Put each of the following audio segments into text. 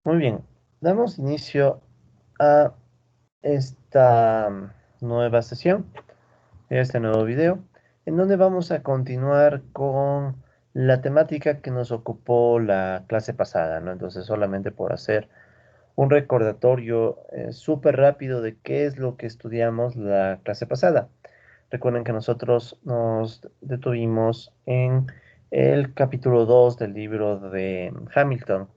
Muy bien, damos inicio a esta nueva sesión, a este nuevo video, en donde vamos a continuar con la temática que nos ocupó la clase pasada, ¿no? Entonces, solamente por hacer un recordatorio súper rápido de qué es lo que estudiamos la clase pasada. Recuerden que nosotros nos detuvimos en el capítulo 2 del libro de Hamilton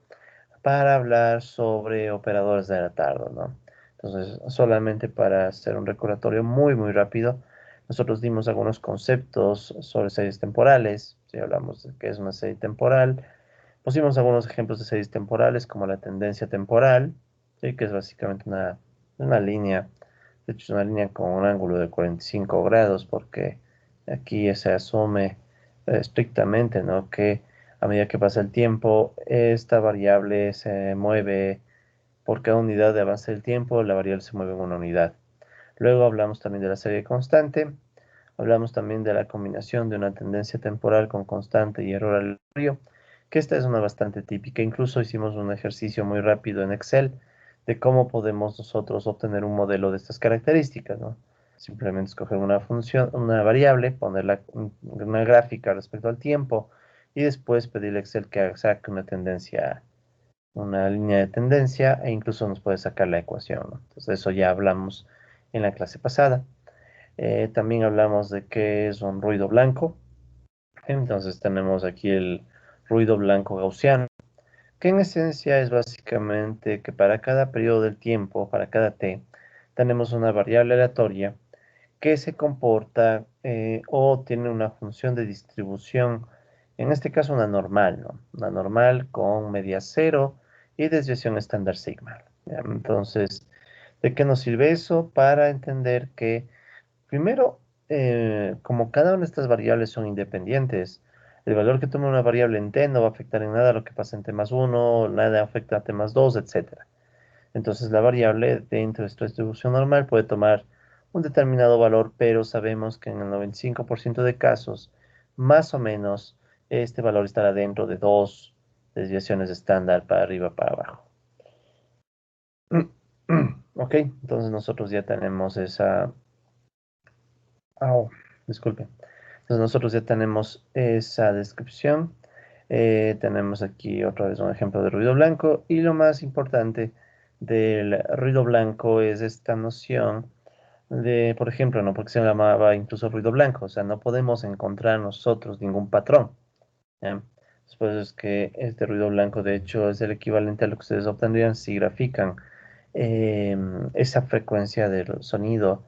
para hablar sobre operadores de retardo, ¿no? Entonces, solamente para hacer un recordatorio muy rápido, nosotros dimos algunos conceptos sobre series temporales, si hablamos de qué es una serie temporal, pusimos algunos ejemplos de series temporales como la tendencia temporal, ¿sí? Que es básicamente una línea, de hecho es una línea con un ángulo de 45 grados, porque aquí se asume estrictamente, ¿no? Que a medida que pasa el tiempo, esta variable se mueve por cada unidad de avance del tiempo, la variable se mueve en una unidad. Luego hablamos también de la serie constante, hablamos también de la combinación de una tendencia temporal con constante y error aleatorio, que esta es una bastante típica. Incluso hicimos un ejercicio muy rápido en Excel de cómo podemos nosotros obtener un modelo de estas características, ¿no? Simplemente escoger una función, una variable, ponerla una gráfica respecto al tiempo y después pedirle a Excel que saque una tendencia, una línea de tendencia e incluso nos puede sacar la ecuación, ¿no? Entonces eso ya hablamos en la clase pasada. También hablamos de qué es un ruido blanco. Entonces tenemos aquí el ruido blanco gaussiano, que en esencia es básicamente que para cada periodo del tiempo, para cada t, tenemos una variable aleatoria que se comporta o tiene una función de distribución, en este caso una normal, ¿no? Una normal con media cero y desviación estándar sigma. ¿Ya? Entonces, ¿de qué nos sirve eso? Para entender que, primero, como cada una de estas variables son independientes, el valor que toma una variable en t no va a afectar en nada lo que pasa en t más 1, nada afecta a t más 2, etc. Entonces la variable dentro de esta distribución normal puede tomar un determinado valor, pero sabemos que en el 95% de casos, más o menos, este valor estará dentro de dos desviaciones estándar para arriba o para abajo. Ok, entonces nosotros ya tenemos esa... Oh, disculpe. Entonces nosotros ya tenemos esa descripción. Tenemos aquí otra vez un ejemplo de ruido blanco. Y lo más importante del ruido blanco es esta noción de, por ejemplo, ¿no? Porque se llamaba incluso ruido blanco. O sea, no podemos encontrar nosotros ningún patrón. ¿Ya? Después es que este ruido blanco, de hecho, es el equivalente a lo que ustedes obtendrían si grafican esa frecuencia del sonido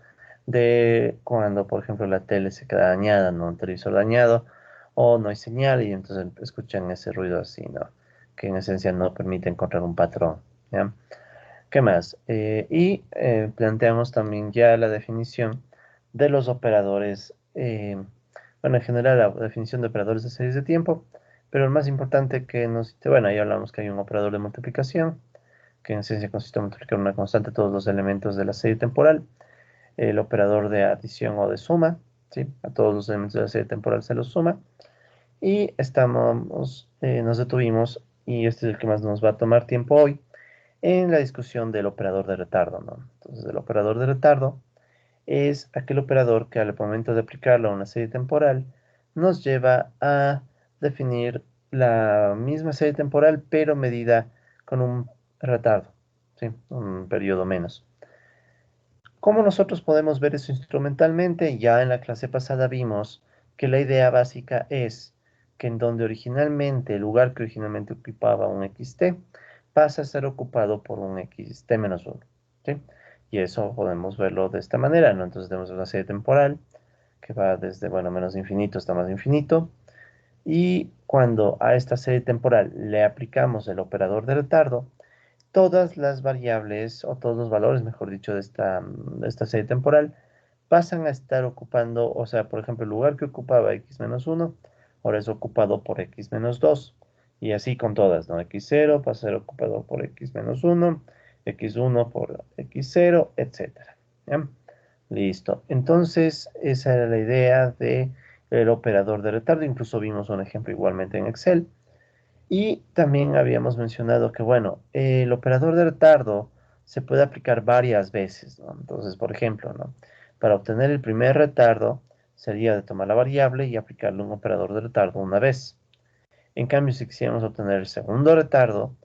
de cuando, por ejemplo, la tele se queda dañada, ¿no? Un televisor dañado, o no hay señal, y entonces escuchan ese ruido así, ¿no? Que en esencia no permite encontrar un patrón, ¿ya? ¿Qué más? Planteamos también ya la definición de los operadores, bueno, en general la definición de operadores de series de tiempo, pero el más importante que nos, bueno, ya hablamos que hay un operador de multiplicación, que en esencia consiste en multiplicar una constante todos los elementos de la serie temporal, el operador de adición o de suma, ¿sí? A todos los elementos de la serie temporal se los suma, y nos detuvimos, y este es el que más nos va a tomar tiempo hoy, en la discusión del operador de retardo, ¿no? Entonces, el operador de retardo es aquel operador que al momento de aplicarlo a una serie temporal nos lleva a definir la misma serie temporal, pero medida con un retardo, ¿sí? Un periodo menos. ¿Cómo nosotros podemos ver eso instrumentalmente? Ya en la clase pasada vimos que la idea básica es que en donde originalmente, el lugar que originalmente ocupaba un xt, pasa a ser ocupado por un xt menos 1. ¿Sí? Y eso podemos verlo de esta manera, ¿no? Entonces tenemos una serie temporal que va desde, bueno, menos infinito hasta más infinito. Y cuando a esta serie temporal le aplicamos el operador de retardo, todas las variables, o todos los valores, mejor dicho, de esta serie temporal, pasan a estar ocupando, o sea, por ejemplo, el lugar que ocupaba x menos 1, ahora es ocupado por x menos 2. Y así con todas, ¿no? X0 pasa a ser ocupado por x menos 1, x1 por x0, etcétera. ¿Ya? Listo. Entonces, esa era la idea del operador de retardo. Incluso vimos un ejemplo igualmente en Excel. Y también habíamos mencionado que, bueno, el operador de retardo se puede aplicar varias veces, ¿no? Entonces, por ejemplo, ¿no? Para obtener el primer retardo, sería de tomar la variable y aplicarle un operador de retardo una vez. En cambio, si quisiéramos obtener el segundo retardo,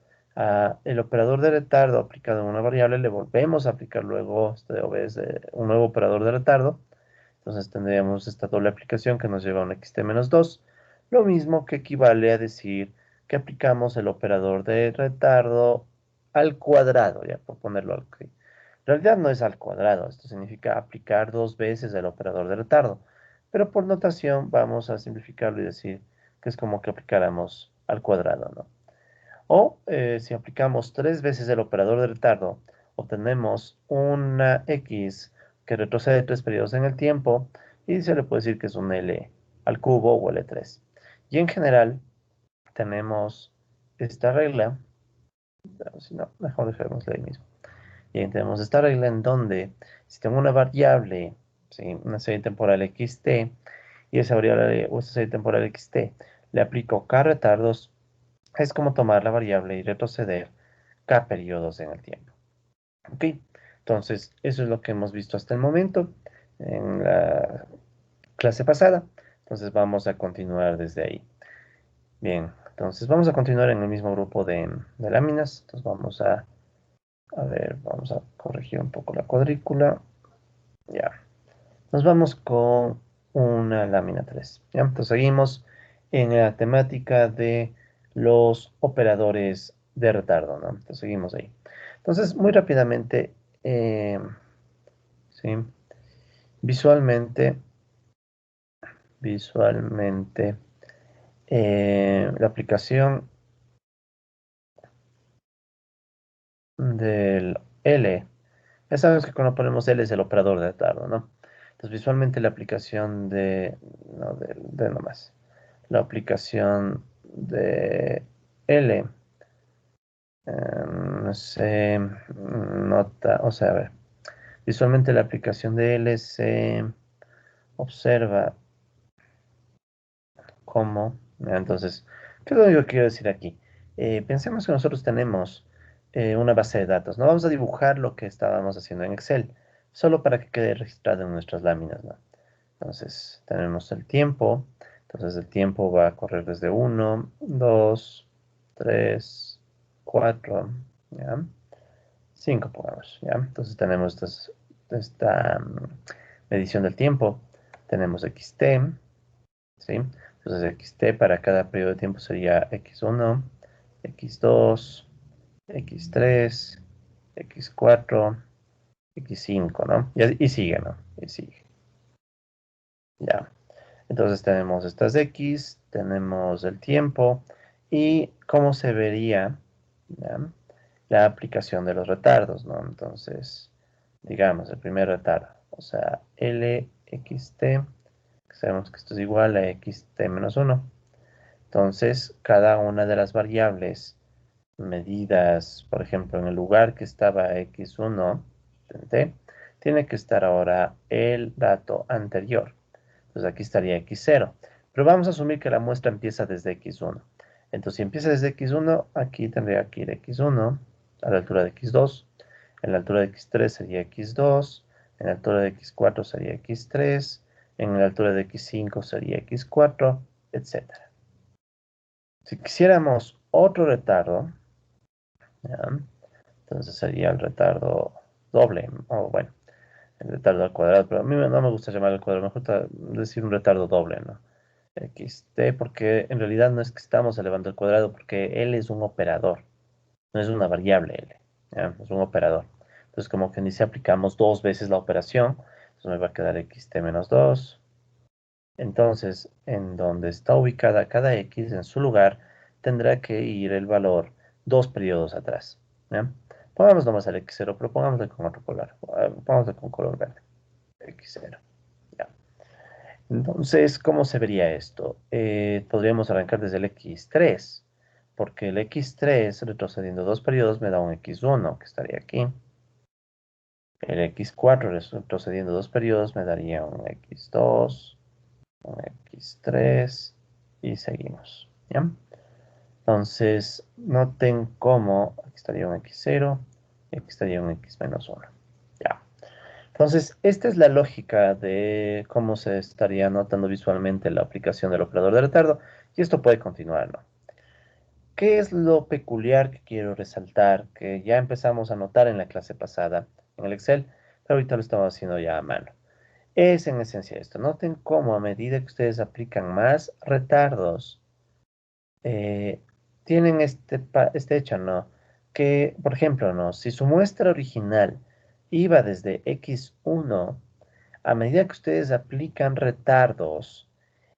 el operador de retardo aplicado en una variable le volvemos a aplicar luego un nuevo operador de retardo. Entonces tendríamos esta doble aplicación que nos lleva a un xt-2, lo mismo que equivale a decir que aplicamos el operador de retardo al cuadrado, ya por ponerlo al que. En realidad no es al cuadrado, esto significa aplicar dos veces el operador de retardo, pero por notación vamos a simplificarlo y decir que es como que aplicáramos al cuadrado, ¿no? O si aplicamos tres veces el operador de retardo, obtenemos una x que retrocede tres periodos en el tiempo y se le puede decir que es un L al cubo o L3. Y en general tenemos esta regla, si no, mejor dejémosla ahí mismo. Y tenemos esta regla en donde si tengo una variable, ¿sí? Una serie temporal xt, y esa variable o esa serie temporal xt le aplico k retardos, es como tomar la variable y retroceder k periodos en el tiempo. ¿Ok? Entonces, eso es lo que hemos visto hasta el momento en la clase pasada. Entonces, vamos a continuar desde ahí. Bien, entonces vamos a continuar en el mismo grupo de láminas. Entonces, vamos a corregir un poco la cuadrícula. Ya. Nos vamos con una lámina 3. ¿Ya? Entonces, seguimos en la temática de los operadores de retardo, ¿no? Entonces, seguimos ahí. Entonces, muy rápidamente, ¿sí? Visualmente, visualmente, la aplicación del L, ya sabemos que cuando ponemos L es el operador de retardo, ¿no? Entonces, visualmente la aplicación no, de nomás, la aplicación de L se nota, o sea, a ver, visualmente la aplicación de L se observa como, entonces, ¿qué es lo único que quiero decir aquí? Pensemos que nosotros tenemos una base de datos, no vamos a dibujar lo que estábamos haciendo en Excel, solo para que quede registrado en nuestras láminas, ¿no? Entonces, tenemos el tiempo, entonces el tiempo va a correr desde 1, 2, 3, 4, ¿ya? 5 pongamos, ¿ya? Entonces tenemos esta medición del tiempo, tenemos xt, ¿sí? Entonces xt para cada periodo de tiempo sería x1, x2, x3, x4, x5, ¿no? Y sigue, ¿no? Y sigue, ya. Entonces tenemos estas x, tenemos el tiempo y cómo se vería, ¿ya? La aplicación de los retardos, ¿no? Entonces, digamos, el primer retardo, o sea, LXT, sabemos que esto es igual a XT-1. Entonces, cada una de las variables medidas, por ejemplo, en el lugar que estaba x1, T, tiene que estar ahora el dato anterior. Entonces aquí estaría x0. Pero vamos a asumir que la muestra empieza desde x1. Entonces si empieza desde x1, aquí tendría que ir x1 a la altura de x2. En la altura de x3 sería x2. En la altura de x4 sería x3. En la altura de x5 sería x4, etc. Si quisiéramos otro retardo, ¿ya? Entonces sería el retardo doble, o bueno, el retardo al cuadrado, pero a mí no me gusta llamar al cuadrado, me gusta decir un retardo doble, ¿no? XT, porque en realidad no es que estamos elevando el cuadrado, porque L es un operador, no es una variable L, ¿ya? Es un operador. Entonces, como que ni si aplicamos dos veces la operación, entonces me va a quedar xt-2. Entonces, en donde está ubicada cada x, en su lugar, tendrá que ir el valor dos periodos atrás, ¿ya? Pongamos nomás el x0, pero pongámosle con otro color, pongámosle con color verde, x0, ya. Entonces, ¿cómo se vería esto? Podríamos arrancar desde el x3, porque el x3, retrocediendo dos periodos, me da un x1, que estaría aquí. El x4, retrocediendo dos periodos, me daría un x2, un x3, y seguimos, ¿ya? Entonces, noten cómo aquí estaría un x0 y aquí estaría un x menos 1. Ya. Entonces, esta es la lógica de cómo se estaría notando visualmente la aplicación del operador de retardo. Y esto puede continuar, ¿no? ¿Qué es lo peculiar que quiero resaltar? Que ya empezamos a notar en la clase pasada en el Excel, pero ahorita lo estamos haciendo ya a mano. Es en esencia esto. Noten cómo a medida que ustedes aplican más retardos, eh, tienen este hecho, ¿no? Que, por ejemplo, ¿no? Si su muestra original iba desde x1, a medida que ustedes aplican retardos,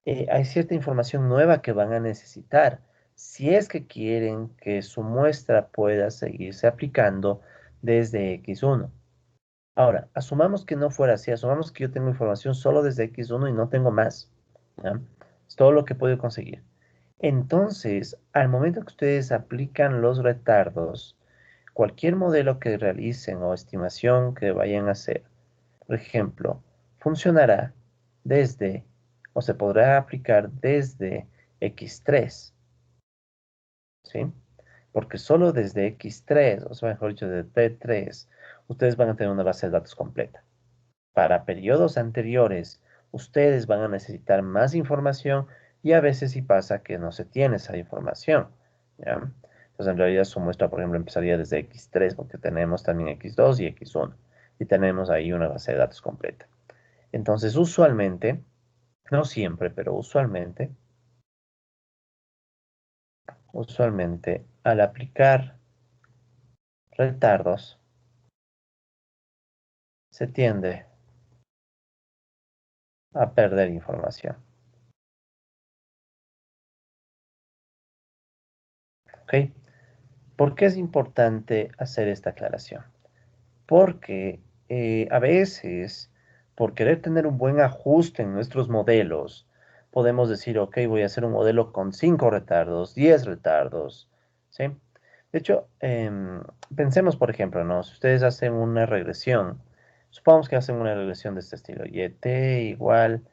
hay cierta información nueva que van a necesitar si es que quieren que su muestra pueda seguirse aplicando desde x1. Ahora, asumamos que no fuera así, asumamos que yo tengo información solo desde x1 y no tengo más, ¿ya? Es todo lo que he podido conseguir. Entonces, al momento que ustedes aplican los retardos, cualquier modelo que realicen o estimación que vayan a hacer, por ejemplo, funcionará desde, o se podrá aplicar desde x3, ¿sí? Porque solo desde x3, o sea, mejor dicho, de t3, ustedes van a tener una base de datos completa. Para periodos anteriores, ustedes van a necesitar más información y a veces sí pasa que no se tiene esa información, ¿ya? Entonces, en realidad su muestra, por ejemplo, empezaría desde x3 porque tenemos también x2 y x1 y tenemos ahí una base de datos completa. Entonces, usualmente, no siempre, pero usualmente, al aplicar retardos, se tiende a perder información, ¿ok? ¿Por qué es importante hacer esta aclaración? Porque a veces, por querer tener un buen ajuste en nuestros modelos, podemos decir, ok, voy a hacer un modelo con 5 retardos, 10 retardos, ¿sí? De hecho, pensemos, por ejemplo, ¿no? Si ustedes hacen una regresión, supongamos que hacen una regresión de este estilo, yt igual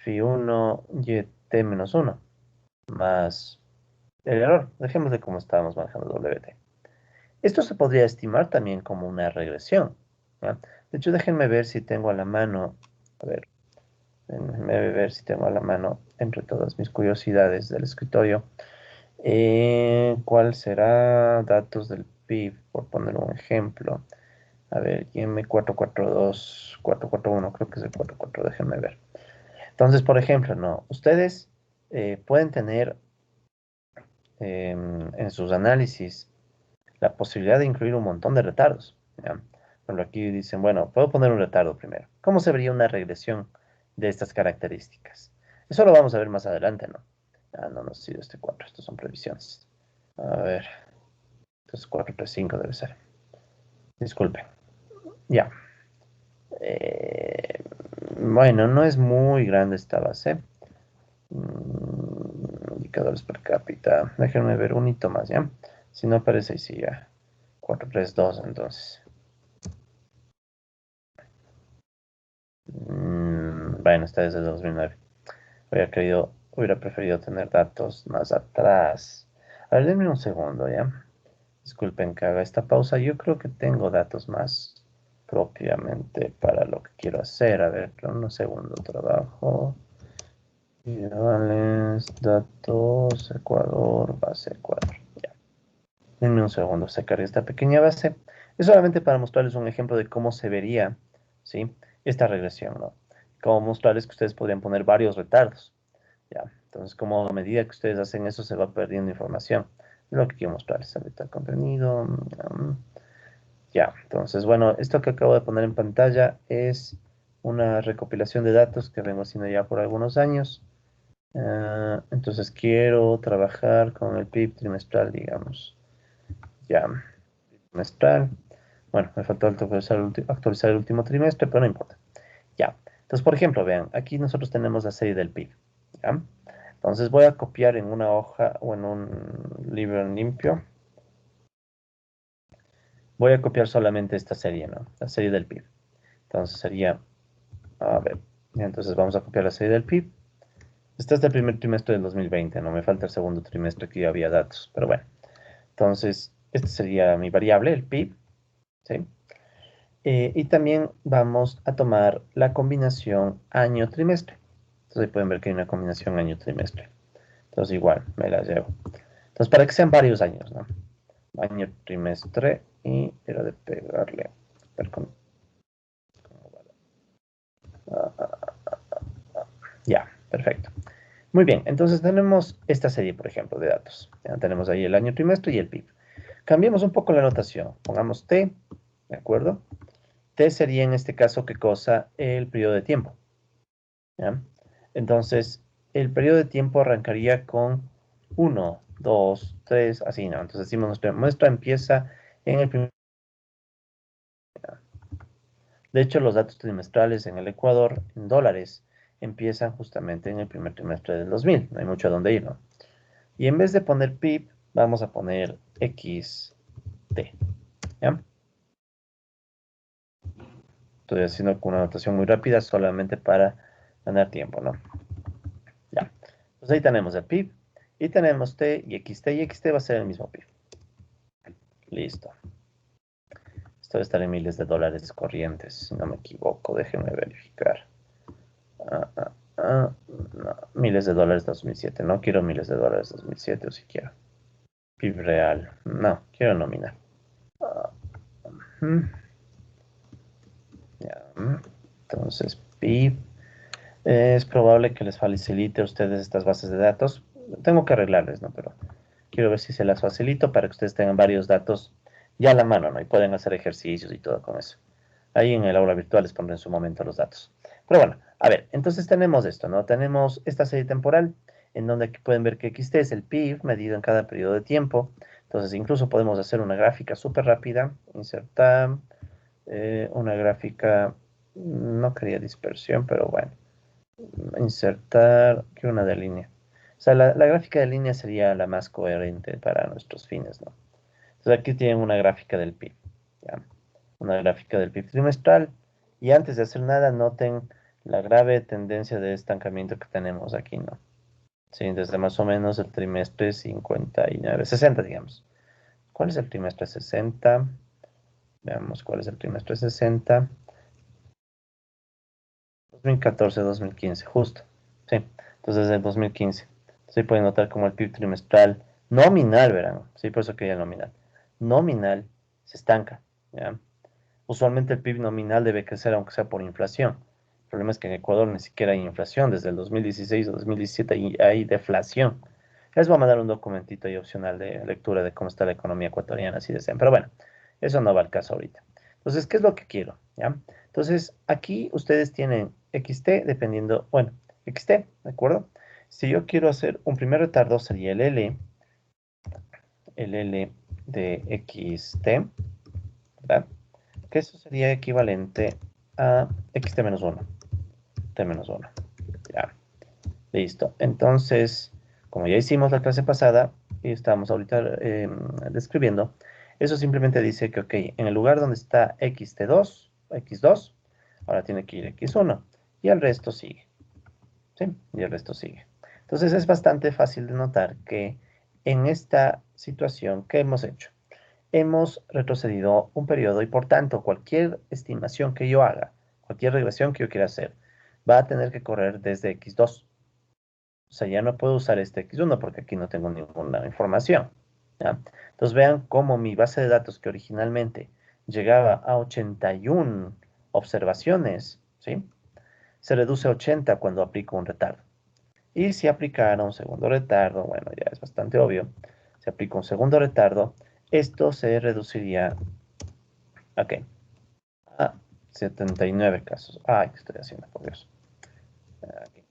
phi1 yt menos 1, más el error. Dejémosle como estábamos manejando wt. Esto se podría estimar también como una regresión, ¿ya? De hecho, déjenme ver si tengo a la mano, a ver, déjenme ver si tengo a la mano, entre todas mis curiosidades del escritorio, ¿cuál será datos del PIB? Por poner un ejemplo. A ver, IM442, 441, creo que es el 44, déjenme ver. Entonces, por ejemplo, no, ustedes pueden tener en sus análisis la posibilidad de incluir un montón de retardos, ¿ya? Por ejemplo, aquí dicen, bueno, puedo poner un retardo primero. ¿Cómo se vería una regresión de estas características? Eso lo vamos a ver más adelante, ¿no? Ah, no, no ha sido este 4, estos son previsiones. A ver, entonces 435 debe ser. Disculpen. Ya. Eh, bueno, no es muy grande esta base. Indicadores per cápita. Déjenme ver un hito más, ¿ya? Si no aparece, sí, ya. 432, entonces. Bueno, está desde 2009. Hubiera preferido tener datos más atrás. A ver, denme un segundo, ¿ya? Disculpen que haga esta pausa. Yo creo que tengo datos más propiamente para lo que quiero hacer. A ver, un segundo. Trabajo. Vales, datos, Ecuador, base Ecuador. Ya. Denme un segundo. Sacaré esta pequeña base. Es solamente para mostrarles un ejemplo de cómo se vería, ¿sí? Esta regresión, ¿no? Cómo mostrarles que ustedes podrían poner varios retardos. Ya, entonces como a medida que ustedes hacen eso se va perdiendo información. Es lo que quiero mostrarles ahorita, contenido. Ya, entonces bueno, esto que acabo de poner en pantalla es una recopilación de datos que vengo haciendo ya por algunos años. Entonces quiero trabajar con el PIB trimestral, digamos. Ya, trimestral. Bueno, me faltó actualizar el último trimestre, pero no importa. Ya. Entonces, por ejemplo, vean, aquí nosotros tenemos la serie del PIB. ¿Ya? Entonces voy a copiar en una hoja o en un libro en limpio. Voy a copiar solamente esta serie, ¿no? La serie del PIB. Entonces sería, a ver, entonces vamos a copiar la serie del PIB. Este es el primer trimestre del 2020, no me falta el segundo trimestre que ya había datos, pero bueno. Entonces, este sería mi variable, el PIB, ¿sí? Y también vamos a tomar la combinación año-trimestre. Entonces, ahí pueden ver que hay una combinación año-trimestre. Entonces, igual, me la llevo. Entonces, para que sean varios años, ¿no? Año, trimestre, y era de pegarle. A ver cómo va. Ya, perfecto. Muy bien, entonces tenemos esta serie, por ejemplo, de datos. Ya tenemos ahí el año, trimestre y el PIB. Cambiemos un poco la notación. Pongamos T, ¿de acuerdo? T sería en este caso, ¿qué cosa? El periodo de tiempo. ¿Ya? Entonces, el periodo de tiempo arrancaría con 1, 2, 3, así, ¿no? Entonces decimos, nuestra muestra empieza en el primer... De hecho, los datos trimestrales en el Ecuador, en dólares, empiezan justamente en el primer trimestre del 2000. No hay mucho a dónde ir, ¿no? Y en vez de poner PIB, vamos a poner XT. ¿Ya? Estoy haciendo con una anotación muy rápida solamente para ganar tiempo, ¿no? Ya. Pues ahí tenemos el PIB y tenemos T y XT va a ser el mismo PIB. Listo. Esto debe estar en miles de dólares corrientes, si no me equivoco. Déjenme verificar. Ah, ah, no. Miles de dólares 2007. No quiero miles de dólares 2007 o si quiero. PIB real. No, quiero nominal. Ah, ya. Entonces, PIB. Es probable que les facilite a ustedes estas bases de datos. Tengo que arreglarles, ¿no? Pero quiero ver si se las facilito para que ustedes tengan varios datos ya a la mano, ¿no? Y pueden hacer ejercicios y todo con eso. Ahí en el aula virtual les pondré en su momento los datos. Pero bueno, a ver, entonces tenemos esto, ¿no? Tenemos esta serie temporal en donde aquí pueden ver que XT es el PIB medido en cada periodo de tiempo. Entonces incluso podemos hacer una gráfica súper rápida. Insertar una gráfica, no quería dispersión, pero bueno. Insertar, que una de línea. O sea, la gráfica de línea sería la más coherente para nuestros fines, ¿no? Entonces aquí tienen una gráfica del PIB, ¿ya? Una gráfica del PIB trimestral. Y antes de hacer nada, noten la grave tendencia de estancamiento que tenemos aquí, ¿no? Sí, desde más o menos el trimestre 59, 60, digamos. ¿Cuál es el trimestre 60? Veamos cuál es el trimestre 60. 2014, 2015, justo. Sí, entonces desde el 2015. Sí, pueden notar como el PIB trimestral nominal, verán. Sí, por eso quería nominal. Nominal se estanca, ¿ya? Usualmente el PIB nominal debe crecer aunque sea por inflación. El problema es que en Ecuador ni siquiera hay inflación. Desde el 2016 o 2017 hay deflación. Les voy a mandar un documentito ahí opcional de lectura de cómo está la economía ecuatoriana, si desean. Pero bueno, eso no va al caso ahorita. Entonces, ¿qué es lo que quiero? ¿Ya? Entonces, aquí ustedes tienen XT dependiendo, bueno, XT, ¿de acuerdo? Si yo quiero hacer un primer retardo sería el L de XT, ¿verdad? Que eso sería equivalente a xt menos 1, t menos 1. Ya, listo. Entonces, como ya hicimos la clase pasada y estamos ahorita describiendo, eso simplemente dice que, ok, en el lugar donde está xt2, x2, ahora tiene que ir x1 y el resto sigue. ¿Sí? Y el resto sigue. Entonces es bastante fácil de notar que en esta situación, ¿qué hemos hecho? Hemos retrocedido un periodo y por tanto cualquier estimación que yo haga, cualquier regresión que yo quiera hacer, va a tener que correr desde x2. O sea, ya no puedo usar este x1 porque aquí no tengo ninguna información. ¿Ya? Entonces vean cómo mi base de datos que originalmente llegaba a 81 observaciones, ¿sí? Se reduce a 80 cuando aplico un retardo. Y si aplicara un segundo retardo, bueno, ya es bastante obvio, si aplico un segundo retardo, esto se reduciría, ok, a 79 casos. Ay, ¿qué estoy haciendo? Por Dios. Aquí.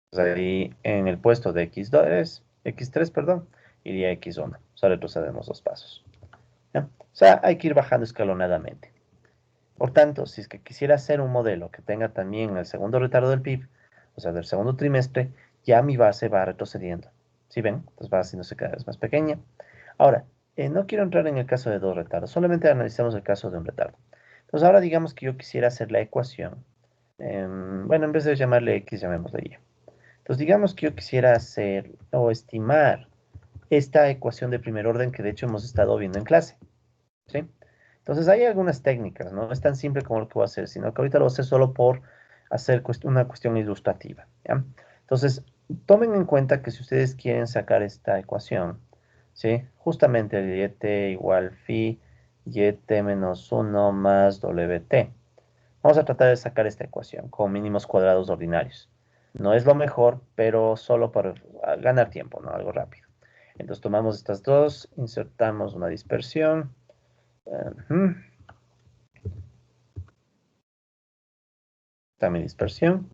Pues ahí en el puesto de X2, X3, perdón, iría X1. O sea, retrocedemos 2 pasos. ¿Ya? O sea, hay que ir bajando escalonadamente. Por tanto, si es que quisiera hacer un modelo que tenga también el segundo retardo del PIB, o sea, del segundo trimestre, ya mi base va retrocediendo. ¿Sí ven? Entonces va haciéndose cada vez más pequeña. Ahora, no quiero entrar en el caso de dos retardos, solamente analizamos el caso de un retardo. Entonces ahora digamos que yo quisiera hacer la ecuación. Bueno, en vez de llamarle X, llamémosle Y. Entonces, digamos que yo quisiera hacer o estimar esta ecuación de primer orden que de hecho hemos estado viendo en clase, ¿sí? Entonces, hay algunas técnicas, ¿no? No es tan simple como lo que voy a hacer, sino que ahorita lo voy a hacer solo por hacer una cuestión ilustrativa, ¿ya? Entonces, tomen en cuenta que si ustedes quieren sacar esta ecuación, ¿sí? Justamente el YT igual phi YT menos 1 más WT. Vamos a tratar de sacar esta ecuación con mínimos cuadrados ordinarios. No es lo mejor, pero solo para ganar tiempo, ¿no? Algo rápido. Entonces tomamos estas dos, insertamos una dispersión. Está mi dispersión.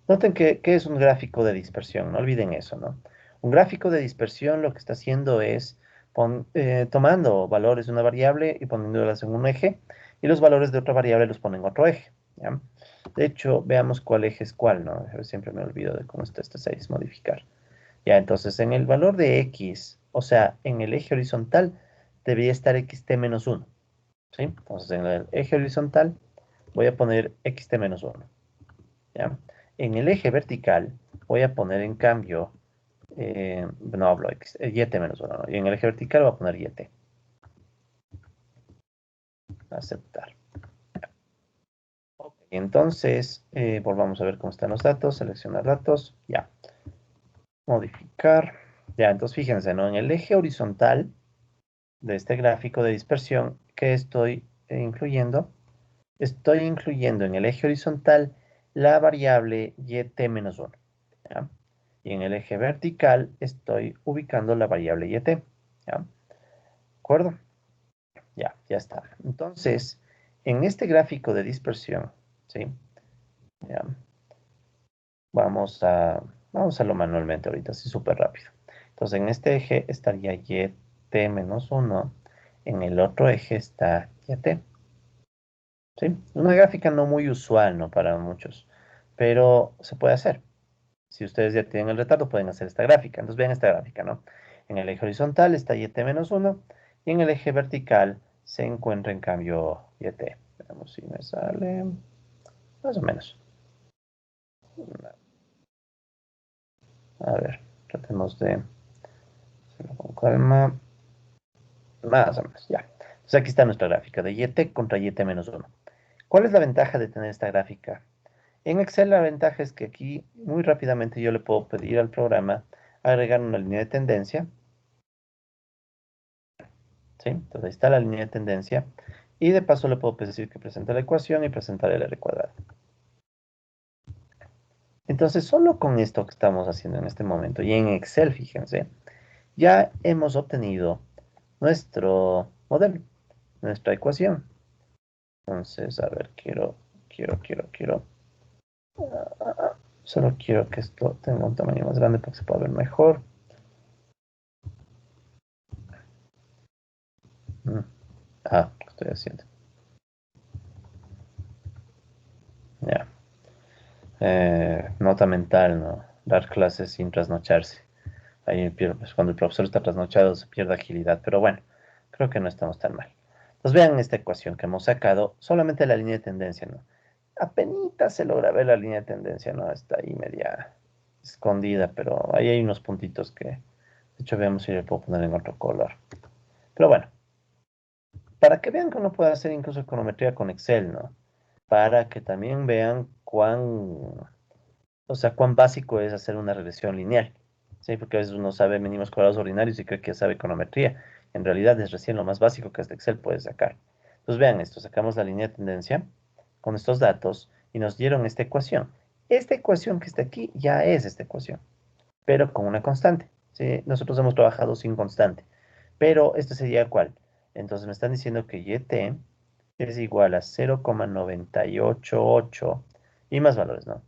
Noten que es un gráfico de dispersión, no olviden eso, ¿no? Un gráfico de dispersión lo que está haciendo es tomando valores de una variable y poniéndolas en un eje, y los valores de otra variable los pone en otro eje, ¿ya? De hecho, veamos cuál eje es cuál, ¿no? Siempre me olvido de cómo está esta 6, modificar. Ya, entonces en el valor de x, o sea, en el eje horizontal, debería estar xt menos 1, ¿sí? Entonces en el eje horizontal voy a poner xt menos 1. ¿Ya? En el eje vertical voy a poner en cambio, no hablo x, yt menos 1, ¿no? Y en el eje vertical voy a poner yt. Aceptar. Okay, entonces, volvamos a ver cómo están los datos, seleccionar datos, ya. Modificar. Ya, entonces fíjense, ¿no? En el eje horizontal de este gráfico de dispersión que estoy incluyendo, estoy incluyendo en el eje horizontal la variable yt menos 1. ¿Ya? Y en el eje vertical estoy ubicando la variable yt. ¿Ya? ¿De acuerdo? Ya está. Entonces, en este gráfico de dispersión, ¿sí? ¿Ya? Vamos a, vamos a hacerlo manualmente ahorita, así súper rápido. Entonces, en este eje estaría yt menos 1. En el otro eje está yt. ¿Sí? Una gráfica no muy usual, ¿no? Para muchos, pero se puede hacer. Si ustedes ya tienen el retardo, pueden hacer esta gráfica. Entonces vean esta gráfica, ¿no? En el eje horizontal está YT-1 y en el eje vertical se encuentra en cambio YT. Veamos si me sale más o menos. A ver, tratemos de hacerlo con calma. Más o menos, ya. Entonces aquí está nuestra gráfica de YT contra YT-1. ¿Cuál es la ventaja de tener esta gráfica? En Excel la ventaja es que aquí muy rápidamente yo le puedo pedir al programa agregar una línea de tendencia. ¿Sí? Entonces ahí está la línea de tendencia. Y de paso le puedo decir que presente la ecuación y presentar el R cuadrado. Entonces solo con esto que estamos haciendo en este momento y en Excel, fíjense, ya hemos obtenido nuestro modelo, nuestra ecuación. Entonces, a ver, quiero. Solo quiero que esto tenga un tamaño más grande para que se pueda ver mejor. ¿Qué estoy haciendo? Ya. Nota mental, ¿no? Dar clases sin trasnocharse. Ahí pues, cuando el profesor está trasnochado se pierde agilidad, pero bueno, creo que no estamos tan mal. Entonces vean esta ecuación que hemos sacado, solamente la línea de tendencia, ¿no? Apenitas se logra ver la línea de tendencia, ¿no? Está ahí media escondida, pero ahí hay unos puntitos que, de hecho, veamos si le puedo poner en otro color. Pero bueno, para que vean que uno puede hacer incluso econometría con Excel, ¿no? Para que también vean o sea, cuán básico es hacer una regresión lineal. ¿Sí? Porque a veces uno sabe mínimos cuadrados ordinarios y cree que sabe econometría. En realidad es recién lo más básico que hasta Excel puede sacar. Entonces vean esto, sacamos la línea de tendencia con estos datos y nos dieron esta ecuación. Esta ecuación que está aquí ya es esta ecuación, pero con una constante. ¿Sí? Nosotros hemos trabajado sin constante. Pero esto sería ¿cuál? Entonces me están diciendo que YT es igual a 0,988 y más valores, ¿no?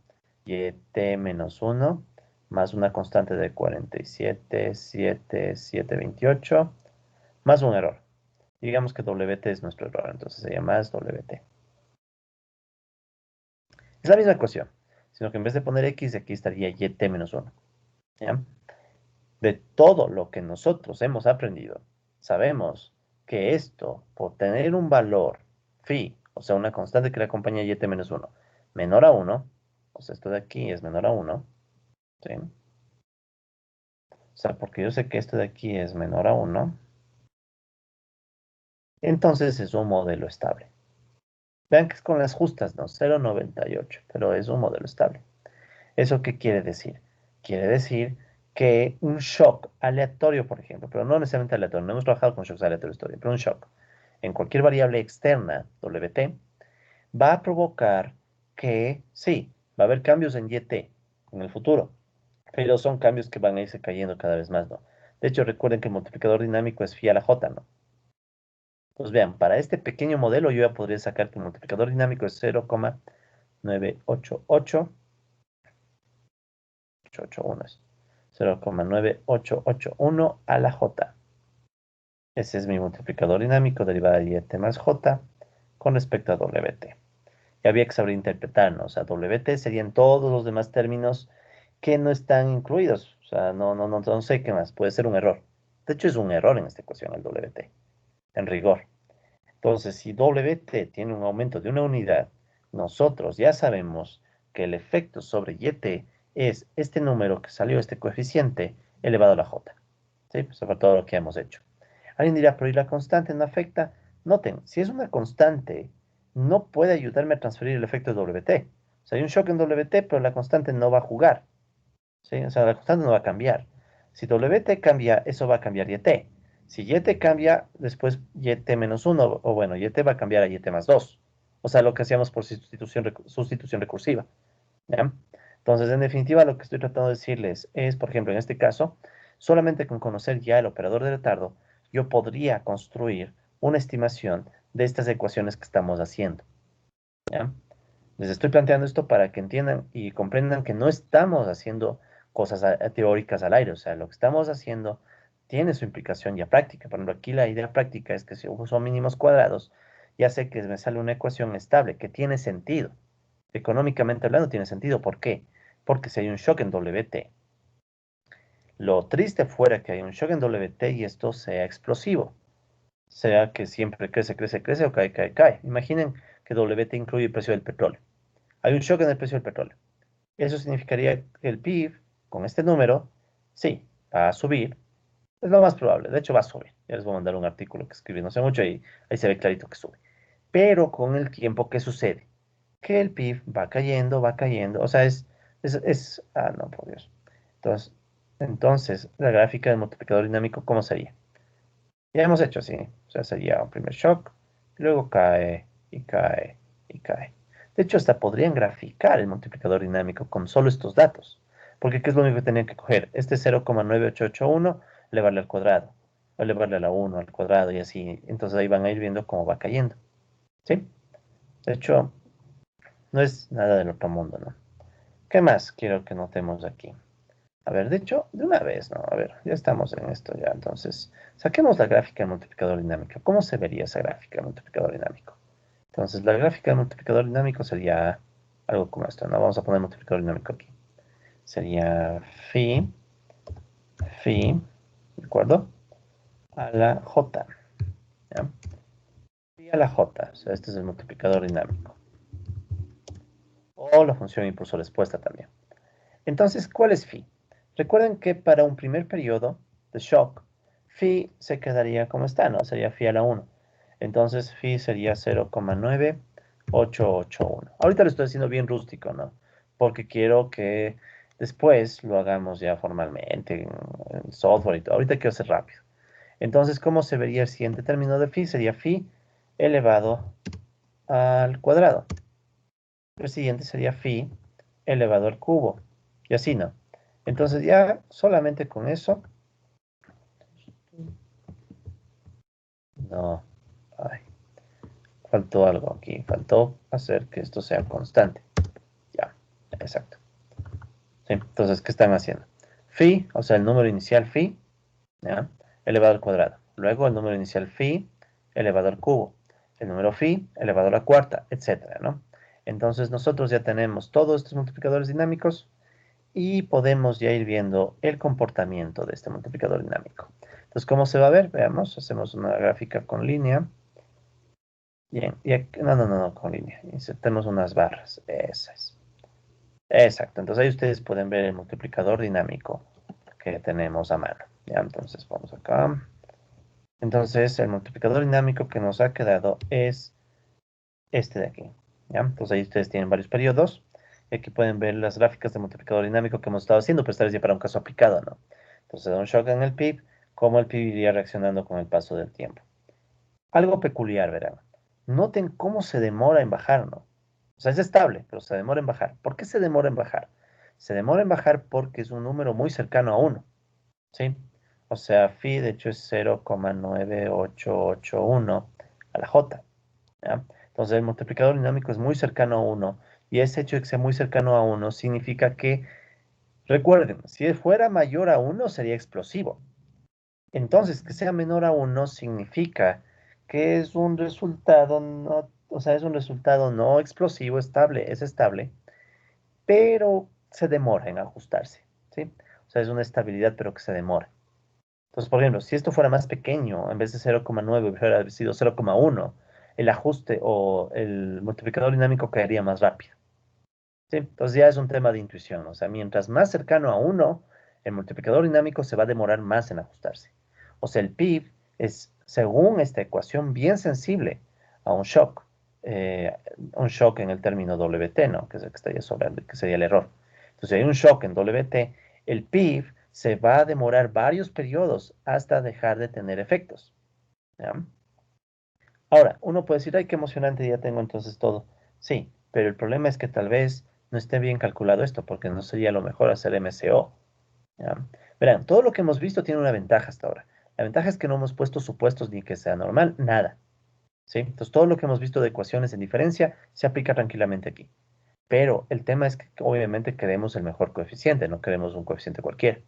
YT menos 1 más una constante de 47,7728 más un error. Digamos que WT es nuestro error, entonces sería más WT. Es la misma ecuación, sino que en vez de poner X, aquí estaría YT menos 1. ¿Ya? De todo lo que nosotros hemos aprendido, sabemos que esto, por tener un valor phi, o sea, una constante que le acompaña a yt menos 1, menor a 1, o sea, esto de aquí es menor a 1, ¿sí? O sea, porque yo sé que esto de aquí es menor a 1, entonces es un modelo estable. Vean que es con las justas, ¿no? 0,98, pero es un modelo estable. ¿Eso qué quiere decir? Quiere decir que un shock aleatorio, por ejemplo, pero no necesariamente aleatorio, no hemos trabajado con shocks aleatorios todavía, pero un shock en cualquier variable externa, WT, va a provocar que, sí, va a haber cambios en YT en el futuro, pero son cambios que van a irse cayendo cada vez más, ¿no? De hecho, recuerden que el multiplicador dinámico es phi a la j, ¿no? Entonces, vean, para este pequeño modelo yo ya podría sacar que el multiplicador dinámico es 0,98881 es 0,9881 a la j. Ese es mi multiplicador dinámico derivada de YT más j con respecto a WT. Y había que saber interpretarnos. O sea, WT serían todos los demás términos que no están incluidos. O sea, no sé qué más. Puede ser un error. De hecho, es un error en esta ecuación el WT, en rigor. Entonces, si WT tiene un aumento de una unidad, nosotros ya sabemos que el efecto sobre YT es este número que salió, este coeficiente, elevado a la J. ¿Sí? Pues sobre todo lo que hemos hecho. Alguien dirá, pero ¿y la constante no afecta? Noten, si es una constante, no puede ayudarme a transferir el efecto de WT. O sea, hay un shock en WT, pero la constante no va a jugar. ¿Sí? O sea, la constante no va a cambiar. Si WT cambia, eso va a cambiar YT. Si YT cambia, después YT menos 1, o bueno, YT va a cambiar a YT más 2. O sea, lo que hacíamos por sustitución recursiva. ¿Ya? Entonces, en definitiva, lo que estoy tratando de decirles es, por ejemplo, en este caso, solamente con conocer ya el operador de retardo, yo podría construir una estimación de estas ecuaciones que estamos haciendo. ¿Ya? Les estoy planteando esto para que entiendan y comprendan que no estamos haciendo cosas teóricas al aire. O sea, lo que estamos haciendo tiene su implicación ya práctica. Por ejemplo, aquí la idea práctica es que si uso mínimos cuadrados, ya sé que me sale una ecuación estable, que tiene sentido. Económicamente hablando tiene sentido. ¿Por qué? Porque si hay un shock en WT, lo triste fuera que hay un shock en WT y esto sea explosivo. Sea que siempre crece o cae. Imaginen que WT incluye el precio del petróleo. Hay un shock en el precio del petróleo. Eso significaría que el PIB, con este número, sí, va a subir. Es lo más probable. De hecho, va a subir. Ya les voy a mandar un artículo que escribí no sé mucho y ahí se ve clarito que sube. Pero con el tiempo, ¿qué sucede? Que el PIB va cayendo, va cayendo. O sea, no, por Dios. Entonces, la gráfica del multiplicador dinámico, ¿cómo sería? Ya hemos hecho así. O sea, sería un primer shock, y luego cae, y cae, y cae. De hecho, hasta podrían graficar el multiplicador dinámico con solo estos datos. Porque ¿qué es lo único que tenían que coger? Este 0,9881, elevarle al cuadrado. O elevarle a la 1 al cuadrado y así. Entonces ahí van a ir viendo cómo va cayendo. ¿Sí? De hecho, no es nada del otro mundo, ¿no? ¿Qué más quiero que notemos aquí? A ver, de hecho, de una vez, ¿no? A ver, ya estamos en esto ya. Entonces, saquemos la gráfica del multiplicador dinámico. ¿Cómo se vería esa gráfica del multiplicador dinámico? Entonces, la gráfica del multiplicador dinámico sería algo como esto, ¿no? Vamos a poner multiplicador dinámico aquí. Sería phi, ¿de acuerdo? A la j, ¿ya? Phi a la j, o sea, este es el multiplicador dinámico. O la función impulso-respuesta también. Entonces, ¿cuál es phi? Recuerden que para un primer periodo de shock, phi se quedaría como está, ¿no? Sería phi a la 1. Entonces, phi sería 0,9881. Ahorita lo estoy haciendo bien rústico, ¿no? Porque quiero que después lo hagamos ya formalmente en software y todo. Ahorita quiero hacer rápido. Entonces, ¿cómo se vería el siguiente término de phi? Sería phi elevado al cuadrado. El siguiente sería phi elevado al cubo. Y así, ¿no? Entonces ya solamente con eso, no, ay, faltó algo aquí, faltó hacer que esto sea constante. Ya, exacto. Sí, entonces, ¿qué están haciendo? Phi, o sea, el número inicial phi, ¿ya? Elevado al cuadrado. Luego el número inicial phi elevado al cubo. El número phi elevado a la cuarta, etcétera, ¿no? Entonces nosotros ya tenemos todos estos multiplicadores dinámicos y podemos ya ir viendo el comportamiento de este multiplicador dinámico. Entonces, ¿cómo se va a ver? Veamos, hacemos una gráfica con línea. Bien, y aquí, no, con línea. Insertemos unas barras. Esas. Exacto, entonces ahí ustedes pueden ver el multiplicador dinámico que tenemos a mano. Ya, entonces vamos acá. Entonces el multiplicador dinámico que nos ha quedado es este de aquí. ¿Ya? Entonces ahí ustedes tienen varios periodos. Y aquí pueden ver las gráficas de multiplicador dinámico que hemos estado haciendo, pero esta vez ya para un caso aplicado, ¿no? Entonces da un shock en el PIB, cómo el PIB iría reaccionando con el paso del tiempo. Algo peculiar, verán. Noten cómo se demora en bajar, ¿no? O sea, es estable, pero se demora en bajar. ¿Por qué se demora en bajar? Se demora en bajar porque es un número muy cercano a uno, ¿sí? O sea, phi de hecho es 0,9881 a la j, ¿ya? Entonces el multiplicador dinámico es muy cercano a uno y ese hecho de que sea muy cercano a uno significa que, recuerden, si fuera mayor a uno sería explosivo. Entonces, que sea menor a uno significa que es un resultado no, o sea, es un resultado no explosivo, estable, es estable, pero se demora en ajustarse, ¿sí? O sea, es una estabilidad, pero que se demora. Entonces, por ejemplo, si esto fuera más pequeño, en vez de 0,9 hubiera sido 0,1, el ajuste o el multiplicador dinámico caería más rápido, ¿sí? Entonces ya es un tema de intuición, o sea, mientras más cercano a uno, el multiplicador dinámico se va a demorar más en ajustarse. O sea, el PIB es, según esta ecuación, bien sensible a eh, un shock en el término WT, ¿no? Que es el que estaría sobre, que sería el error. Entonces, si hay un shock en WT, el PIB se va a demorar varios periodos hasta dejar de tener efectos, ¿ya? Ahora, uno puede decir, ay, qué emocionante, ya tengo entonces todo. Sí, pero el problema es que tal vez no esté bien calculado esto, porque no sería lo mejor hacer MCO. ¿Ya? Verán, todo lo que hemos visto tiene una ventaja hasta ahora. La ventaja es que no hemos puesto supuestos ni que sea normal, nada. ¿Sí? Entonces, todo lo que hemos visto de ecuaciones en diferencia se aplica tranquilamente aquí. Pero el tema es que obviamente queremos el mejor coeficiente, no queremos un coeficiente cualquiera.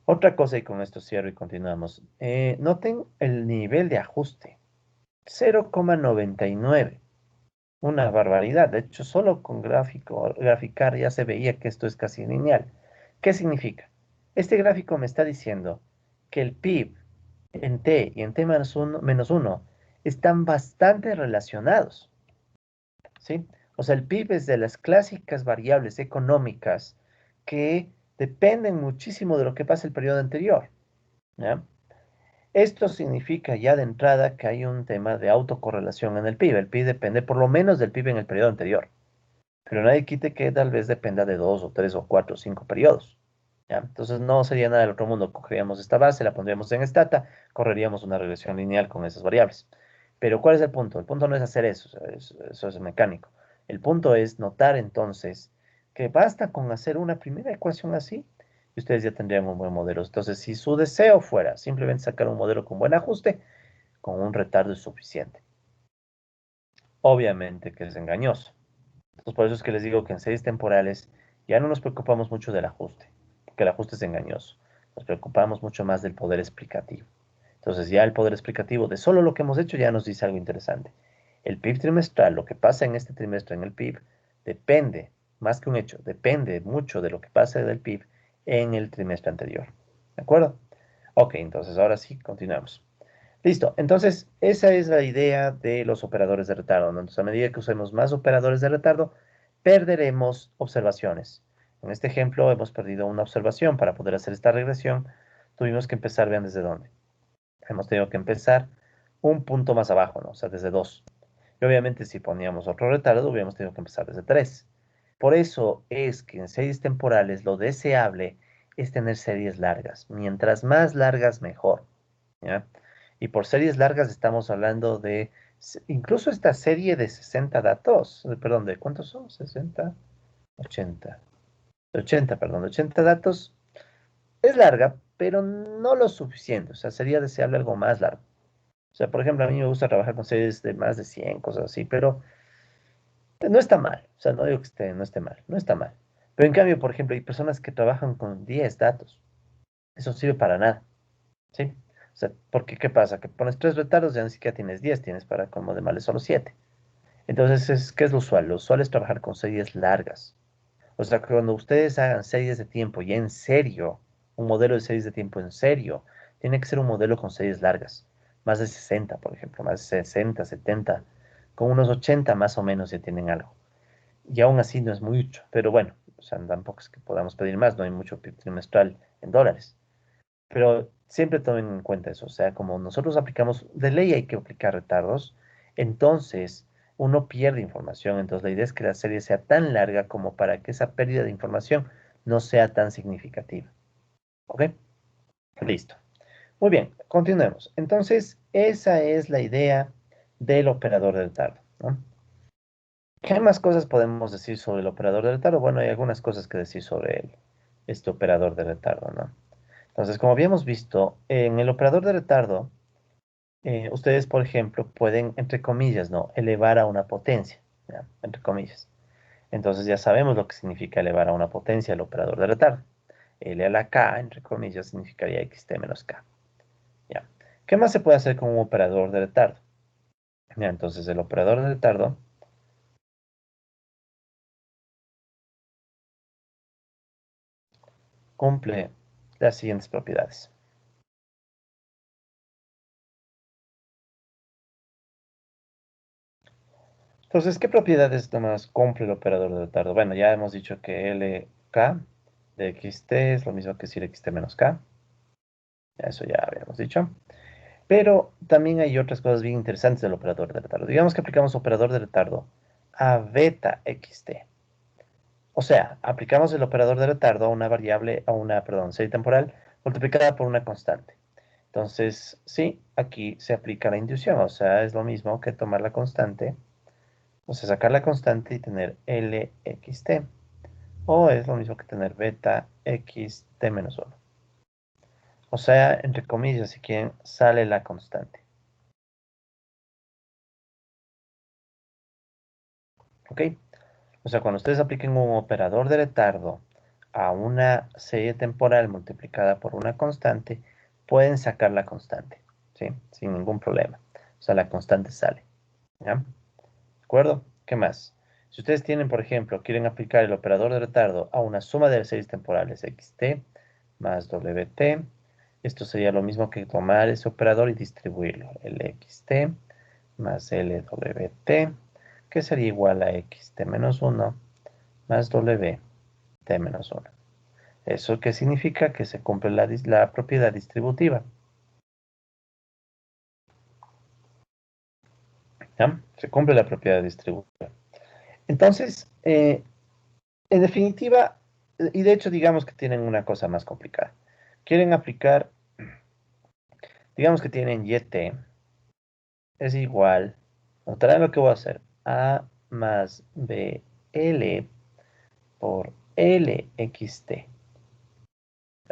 Otra cosa, y con esto cierro y continuamos. Noten el nivel de ajuste. 0,99. Una barbaridad. De hecho, solo con graficar ya se veía que esto es casi lineal. ¿Qué significa? Este gráfico me está diciendo que el PIB en T y en T menos 1 están bastante relacionados, ¿sí? O sea, el PIB es de las clásicas variables económicas que dependen muchísimo de lo que pasa el periodo anterior, ¿ya? Esto significa ya de entrada que hay un tema de autocorrelación en el PIB. El PIB depende por lo menos del PIB en el periodo anterior. Pero nadie quite que tal vez dependa de dos o tres o cuatro o cinco periodos. ¿Ya? Entonces no sería nada del otro mundo. Cogeríamos esta base, la pondríamos en stata, correríamos una regresión lineal con esas variables. Pero ¿cuál es el punto? El punto no es hacer eso, o sea, eso es mecánico. El punto es notar entonces que basta con hacer una primera ecuación así y ustedes ya tendrían un buen modelo. Entonces, si su deseo fuera simplemente sacar un modelo con buen ajuste, con un retardo es suficiente. Obviamente que es engañoso. Entonces, por eso es que les digo que en series temporales ya no nos preocupamos mucho del ajuste, porque el ajuste es engañoso. Nos preocupamos mucho más del poder explicativo. Entonces, ya el poder explicativo de solo lo que hemos hecho ya nos dice algo interesante. El PIB trimestral, lo que pasa en este trimestre en el PIB, depende, más que un hecho, depende mucho de lo que pasa del PIB en el trimestre anterior. ¿De acuerdo? Ok, entonces ahora sí, continuamos. Listo, entonces esa es la idea de los operadores de retardo, ¿no? Entonces, a medida que usemos más operadores de retardo, perderemos observaciones. En este ejemplo hemos perdido una observación. Para poder hacer esta regresión, tuvimos que empezar, vean desde dónde. Hemos tenido que empezar un punto más abajo, ¿no? O sea, desde 2. Y obviamente si poníamos otro retardo, hubiéramos tenido que empezar desde 3. Por eso es que en series temporales lo deseable es tener series largas. Mientras más largas, mejor. ¿Ya? Y por series largas estamos hablando de, incluso esta serie de 60 datos, perdón, ¿de cuántos son? 60, 80, 80, perdón, 80 datos, es larga, pero no lo suficiente, o sea, sería deseable algo más largo. O sea, por ejemplo, a mí me gusta trabajar con series de más de 100, cosas así, pero no está mal, o sea, no digo que no esté mal, no está mal. Pero en cambio, por ejemplo, hay personas que trabajan con 10 datos, eso no sirve para nada. ¿Sí? O sea, porque ¿qué pasa? Que pones tres retardos, ya ni siquiera tienes 10, tienes para como de males solo 7. Entonces, ¿qué es lo usual? Lo usual es trabajar con series largas. O sea, que cuando ustedes hagan series de tiempo y en serio, un modelo de series de tiempo en serio, tiene que ser un modelo con series largas. Más de 60, por ejemplo, más de 60, 70, con unos 80 más o menos ya tienen algo. Y aún así no es mucho, pero bueno, o sea, tampoco es que podamos pedir más, no hay mucho PIB trimestral en dólares. Pero siempre tomen en cuenta eso, o sea, como nosotros aplicamos, de ley hay que aplicar retardos, entonces uno pierde información, entonces la idea es que la serie sea tan larga como para que esa pérdida de información no sea tan significativa. ¿Ok? Listo. Muy bien, continuemos. Entonces, esa es la idea del operador de retardo, ¿no? ¿Qué más cosas podemos decir sobre el operador de retardo? Bueno, hay algunas cosas que decir sobre este operador de retardo, ¿no? Entonces, como habíamos visto, en el operador de retardo, ustedes, por ejemplo, pueden, entre comillas, ¿no? Elevar a una potencia, ¿ya? Entre comillas. Entonces ya sabemos lo que significa elevar a una potencia el operador de retardo. L a la K, entre comillas, significaría xt menos K. ¿Ya? ¿Qué más se puede hacer con un operador de retardo? ¿Ya? Entonces el operador de retardo cumple las siguientes propiedades. Entonces, ¿qué propiedades nomás cumple el operador de retardo? Bueno, ya hemos dicho que LK de xt es lo mismo que decir xt menos K. Ya eso ya habíamos dicho. Pero también hay otras cosas bien interesantes del operador de retardo. Digamos que aplicamos operador de retardo a beta xt. O sea, aplicamos el operador de retardo a una variable, a una, perdón, serie temporal multiplicada por una constante. Entonces, sí, aquí se aplica la inducción, o sea, es lo mismo que tomar la constante, o sea, sacar la constante y tener lxt, o es lo mismo que tener beta xt menos 1. O sea, entre comillas, si quieren, sale la constante. ¿Ok? O sea, cuando ustedes apliquen un operador de retardo a una serie temporal multiplicada por una constante, pueden sacar la constante, ¿sí? Sin ningún problema. O sea, la constante sale, ¿ya? ¿De acuerdo? ¿Qué más? Si ustedes tienen, por ejemplo, quieren aplicar el operador de retardo a una suma de series temporales xt más wt, esto sería lo mismo que tomar ese operador y distribuirlo. El xt más lwt, que sería igual a xt menos 1 más w t menos 1. ¿Eso qué significa? Que se cumple la propiedad distributiva. ¿Ya? Se cumple la propiedad distributiva. Entonces, en definitiva, y de hecho digamos que tienen una cosa más complicada. Quieren aplicar, digamos que tienen yt es igual, notarán lo que voy a hacer, a más bl por lxt.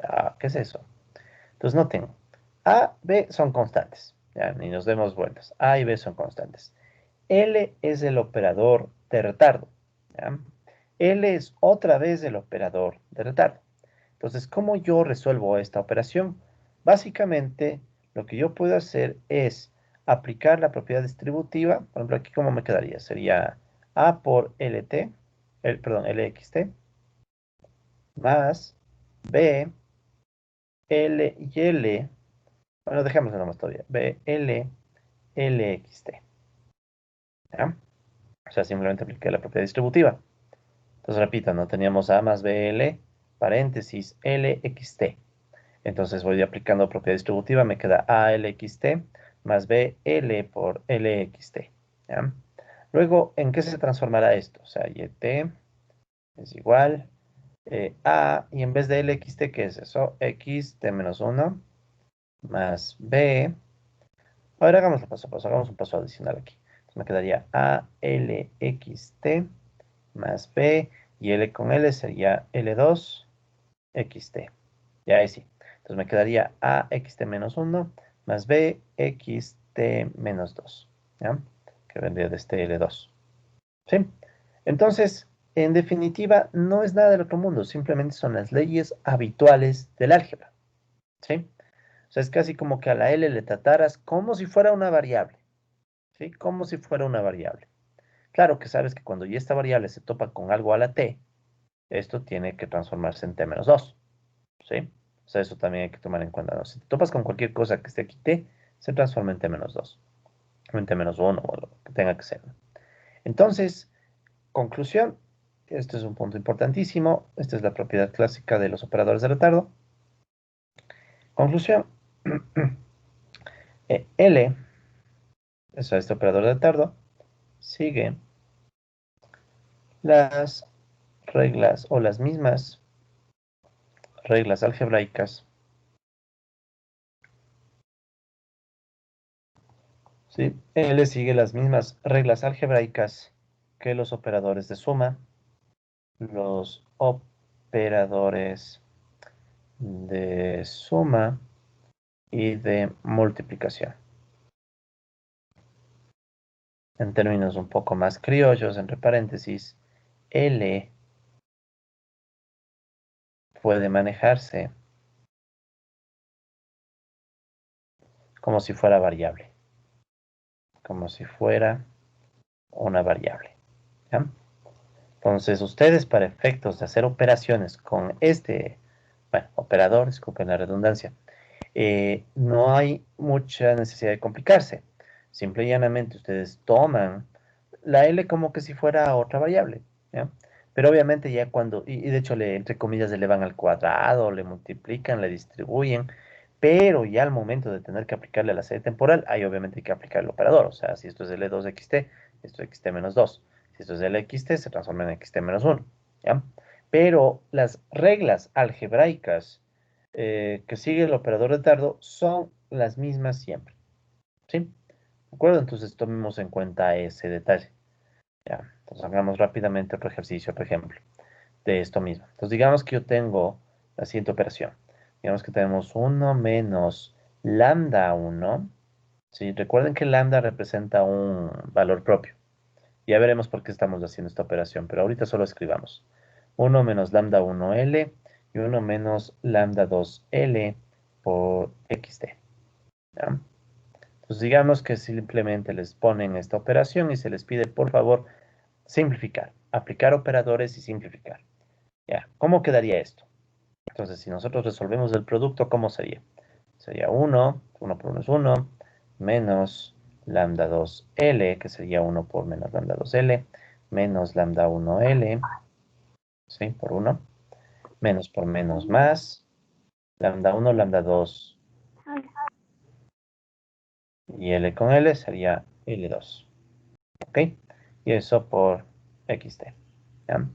Ah, ¿qué es eso? Entonces noten, A, B son constantes. Ya, ni nos demos vueltas. A y B son constantes. L es el operador de retardo. ¿Ya? L es otra vez el operador de retardo. Entonces, ¿cómo yo resuelvo esta operación? Básicamente, lo que yo puedo hacer es aplicar la propiedad distributiva. Por ejemplo, aquí, ¿cómo me quedaría? Sería A por LT, perdón, LXT, más B, L y L. Bueno, dejémoslo nomás todavía. B, L, LXT. ¿Ya? O sea, simplemente apliqué la propiedad distributiva. Entonces, repito, no teníamos A más BL, paréntesis, LXT. Entonces voy aplicando propiedad distributiva, me queda ALXT más BL por LXT. ¿Ya? Luego, ¿en qué se transformará esto? O sea, YT es igual A, y en vez de LXT, ¿qué es eso? XT menos 1 más B. Ahora hagámoslo paso a paso, hagamos un paso adicional aquí. Entonces me quedaría A, L, X, T más B, y L con L sería L2, XT. Ya ahí sí. Entonces me quedaría A, XT menos 1 más B, XT menos 2. ¿Ya? Que vendría de este L2. ¿Sí? Entonces, en definitiva, no es nada del otro mundo, simplemente son las leyes habituales del álgebra. ¿Sí? O sea, es casi como que a la L le trataras como si fuera una variable. ¿Sí? Como si fuera una variable. Claro que sabes que cuando ya esta variable se topa con algo a la t, esto tiene que transformarse en t menos 2. ¿Sí? O sea, eso también hay que tomar en cuenta, ¿no? Si te topas con cualquier cosa que esté aquí t, se transforma en t menos 2. O en t menos 1 o lo que tenga que ser, ¿no? Entonces, conclusión, Esto es un punto importantísimo. Esta es la propiedad clásica de los operadores de retardo. Conclusión. L, eso, este operador de retardo, sigue las reglas o las mismas reglas algebraicas, ¿sí? L sigue las mismas reglas algebraicas que los operadores de suma, los operadores de suma y de multiplicación. En términos un poco más criollos, entre paréntesis, L puede manejarse como si fuera variable, como si fuera una variable, ¿ya? Entonces, ustedes para efectos de hacer operaciones con este, bueno, operador, disculpen la redundancia, no hay mucha necesidad de complicarse. Simple y llanamente ustedes toman la L como que si fuera otra variable, ¿ya? Pero obviamente ya cuando, y de hecho le, entre comillas, le van al cuadrado, le multiplican, le distribuyen, pero ya al momento de tener que aplicarle a la serie temporal, ahí obviamente hay que aplicar el operador. O sea, si esto es L2XT, esto es XT menos 2. Si esto es LXT, se transforma en XT menos 1, ¿ya? Pero las reglas algebraicas que sigue el operador de Tardo son las mismas siempre, ¿sí? ¿De acuerdo? Entonces tomemos en cuenta ese detalle. Ya, entonces hagamos rápidamente otro ejercicio, por ejemplo, de esto mismo. Entonces digamos que yo tengo la siguiente operación. Digamos que tenemos 1 menos lambda 1. ¿Sí? Recuerden que lambda representa un valor propio. Ya veremos por qué estamos haciendo esta operación, pero ahorita solo escribamos 1 menos lambda 1L y 1 menos lambda 2L por XT. ¿Ya? Entonces digamos que simplemente les ponen esta operación y se les pide por favor simplificar, aplicar operadores y simplificar. ¿Ya? ¿Cómo quedaría esto? Entonces si nosotros resolvemos el producto, ¿cómo sería? Sería 1 por 1 es 1, menos lambda 2L, que sería 1 por menos lambda 2L, menos lambda 1L, ¿sí? Por 1, menos por menos más, lambda 1, lambda 2 y L con L sería L2, ¿ok? Y eso por XT, ¿ya?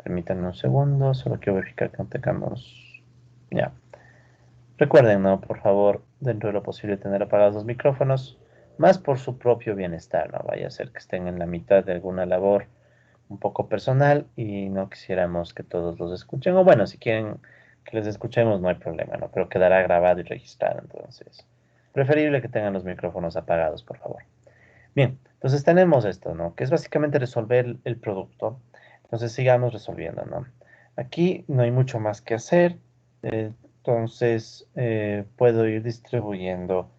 Permítanme un segundo, solo quiero verificar que no tengamos, ya. Recuerden, ¿no? Por favor, dentro de lo posible tener apagados los micrófonos, más por su propio bienestar, no vaya a ser que estén en la mitad de alguna labor un poco personal y no quisiéramos que todos los escuchen, o bueno, si quieren que les escuchemos no hay problema, ¿no? Pero quedará grabado y registrado, entonces, preferible que tengan los micrófonos apagados, por favor. Bien, entonces tenemos esto, ¿no? Que es básicamente resolver el producto. Entonces sigamos resolviendo, ¿no? Aquí no hay mucho más que hacer. Entonces puedo ir distribuyendo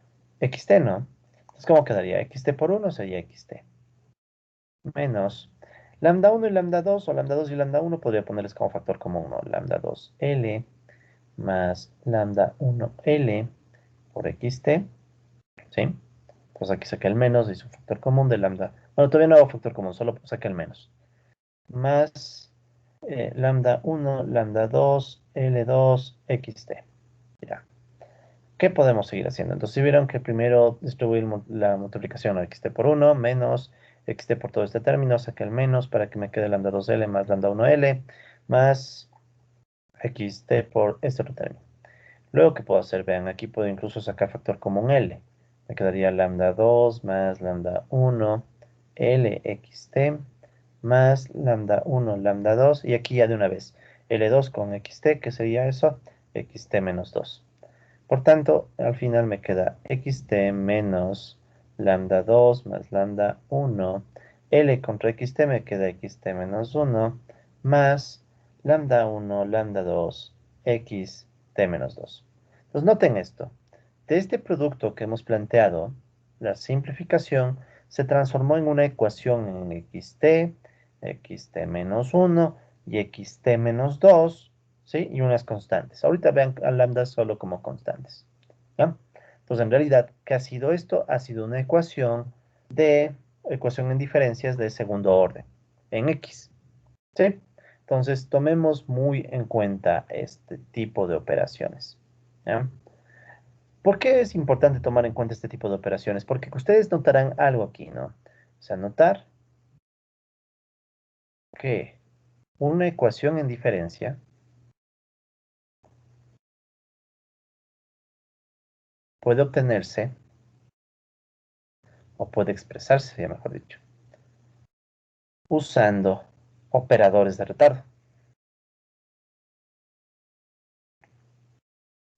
XT, ¿no? Entonces, ¿cómo quedaría? XT por 1 sería XT. Menos lambda 1 y lambda 2, o lambda 2 y lambda 1, podría ponerles como factor común, ¿no? Lambda 2L más lambda 1L por XT, ¿sí? Pues aquí saqué el menos y su factor común de lambda. Bueno, todavía no hago factor común, solo saqué el menos. Más lambda 1, lambda 2, L2, XT. Ya. ¿Qué podemos seguir haciendo? Entonces, si vieron que primero distribuir la multiplicación a XT por 1, menos XT por todo este término, saqué el menos para que me quede lambda 2L más lambda 1L, más XT por este otro término. Luego, ¿qué puedo hacer? Vean, aquí puedo incluso sacar factor común L. Me quedaría lambda 2 más lambda 1, LXT, más lambda 1, lambda 2, y aquí ya de una vez, L2 con XT, que sería eso, XT menos 2. Por tanto, al final me queda XT menos lambda 2 más lambda 1, L contra XT me queda XT menos 1, más lambda 1, lambda 2, XT menos 2. Entonces noten esto. De este producto que hemos planteado, la simplificación se transformó en una ecuación en XT, XT menos 1 y XT menos 2, ¿sí? Y unas constantes. Ahorita vean a lambda solo como constantes, ¿ya? Entonces, en realidad, ¿qué ha sido esto? Ha sido una ecuación en diferencias de segundo orden, en X, ¿sí? Entonces, tomemos muy en cuenta este tipo de operaciones. ¿Ya? ¿Por qué es importante tomar en cuenta este tipo de operaciones? Porque ustedes notarán algo aquí, ¿no? O sea, notar que una ecuación en diferencia puede obtenerse, o puede expresarse, sería mejor dicho, usando operadores de retardo.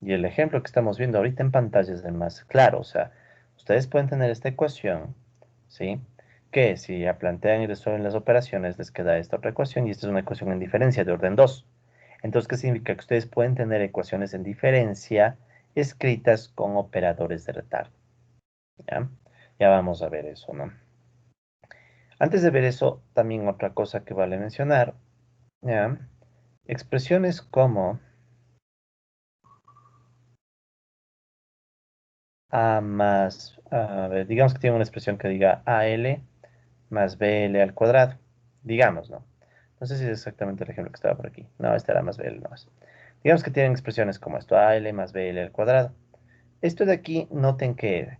Y el ejemplo que estamos viendo ahorita en pantalla es el más claro. O sea, ustedes pueden tener esta ecuación, ¿sí? Que si la plantean y resuelven las operaciones, les queda esta otra ecuación, y esta es una ecuación en diferencia de orden 2. Entonces, ¿qué significa? Que ustedes pueden tener ecuaciones en diferencia escritas con operadores de retardo. ¿Ya? Ya vamos a ver eso, ¿no? Antes de ver eso, también otra cosa que vale mencionar, ¿ya? Expresiones como A más, a ver, digamos que tiene una expresión que diga AL más BL al cuadrado. Digamos, ¿no? No sé si es exactamente el ejemplo que estaba por aquí. No, este era más BL nomás. Digamos que tienen expresiones como esto, AL más BL al cuadrado. Esto de aquí, noten que,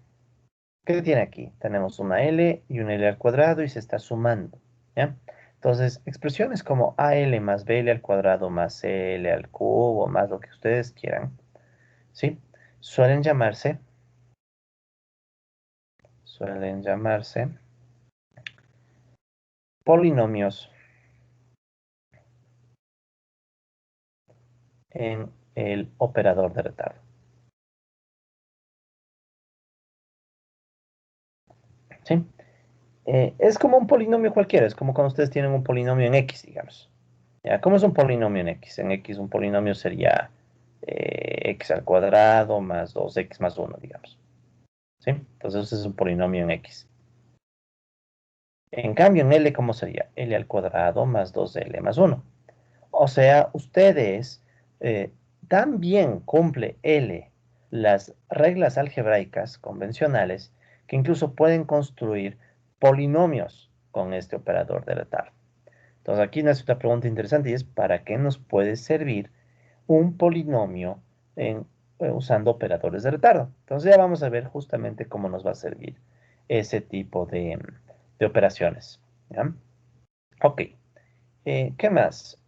¿qué tiene aquí? Tenemos una L y una L al cuadrado y se está sumando, ¿ya? Entonces, expresiones como AL más BL al cuadrado más CL al cubo más lo que ustedes quieran, ¿sí? Suelen llamarse, suelen llamarse polinomios en el operador de retardo, ¿sí? Es como un polinomio cualquiera, es como cuando ustedes tienen un polinomio en X, digamos. ¿Ya? ¿Cómo es un polinomio en X? En X un polinomio sería X al cuadrado más 2X más 1, digamos. ¿Sí? Entonces ese es un polinomio en X. En cambio, en L, ¿cómo sería? L al cuadrado más 2L más 1. O sea, ustedes también cumple L las reglas algebraicas convencionales que incluso pueden construir polinomios con este operador de retardo. Entonces aquí nace otra pregunta interesante y es ¿para qué nos puede servir un polinomio usando operadores de retardo? Entonces ya vamos a ver justamente cómo nos va a servir ese tipo de operaciones. ¿Ya? Ok, ¿qué más?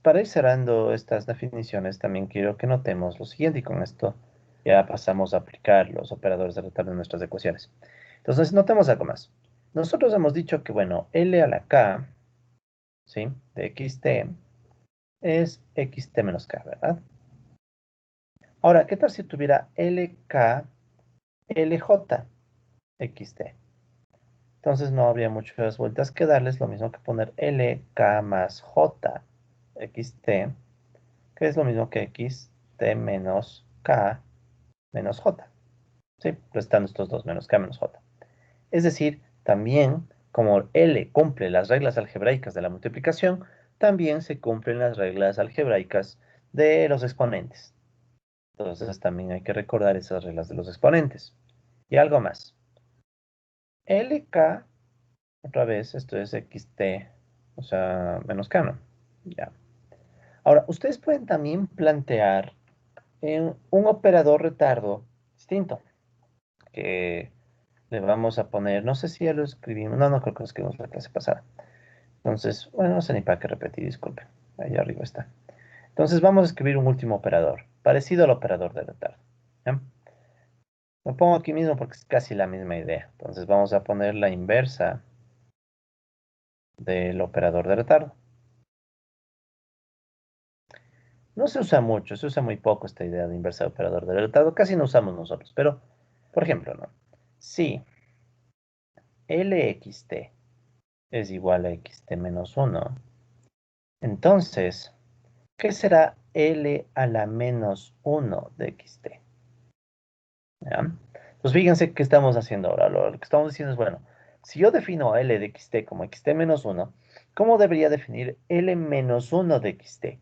Para ir cerrando estas definiciones, también quiero que notemos lo siguiente, y con esto ya pasamos a aplicar los operadores de retardo en nuestras ecuaciones. Entonces, notemos algo más. Nosotros hemos dicho que, bueno, L a la K, ¿sí? De XT es XT menos K, ¿verdad? Ahora, ¿qué tal si tuviera LK, LJ, XT? Entonces no habría muchas vueltas que darles, lo mismo que poner LK más J, XT, que es lo mismo que XT menos K menos J. ¿Sí? Restando estos dos menos K menos J. Es decir, también, como L cumple las reglas algebraicas de la multiplicación, también se cumplen las reglas algebraicas de los exponentes. Entonces también hay que recordar esas reglas de los exponentes. Y algo más. LK, otra vez, esto es XT, o sea, menos K, ¿no? Ya. Ahora, ustedes pueden también plantear un operador retardo distinto, que le vamos a poner, no sé si ya lo escribimos, no, no creo que lo escribimos la clase pasada. Entonces, bueno, no sé ni para qué repetir, disculpen. Ahí arriba está. Entonces vamos a escribir un último operador, parecido al operador de retardo. ¿Ya? Lo pongo aquí mismo porque es casi la misma idea. Entonces vamos a poner la inversa del operador de retardo. No se usa mucho, se usa muy poco esta idea de inversa de operador de retardo. Casi no usamos nosotros, pero, por ejemplo, ¿no? Si LXT es igual a XT menos 1, entonces, ¿qué será L a la menos 1 de XT? ¿Ya? Pues fíjense qué estamos haciendo ahora. Lo que estamos diciendo es, bueno, si yo defino a L de XT como XT menos 1, ¿cómo debería definir L menos 1 de XT?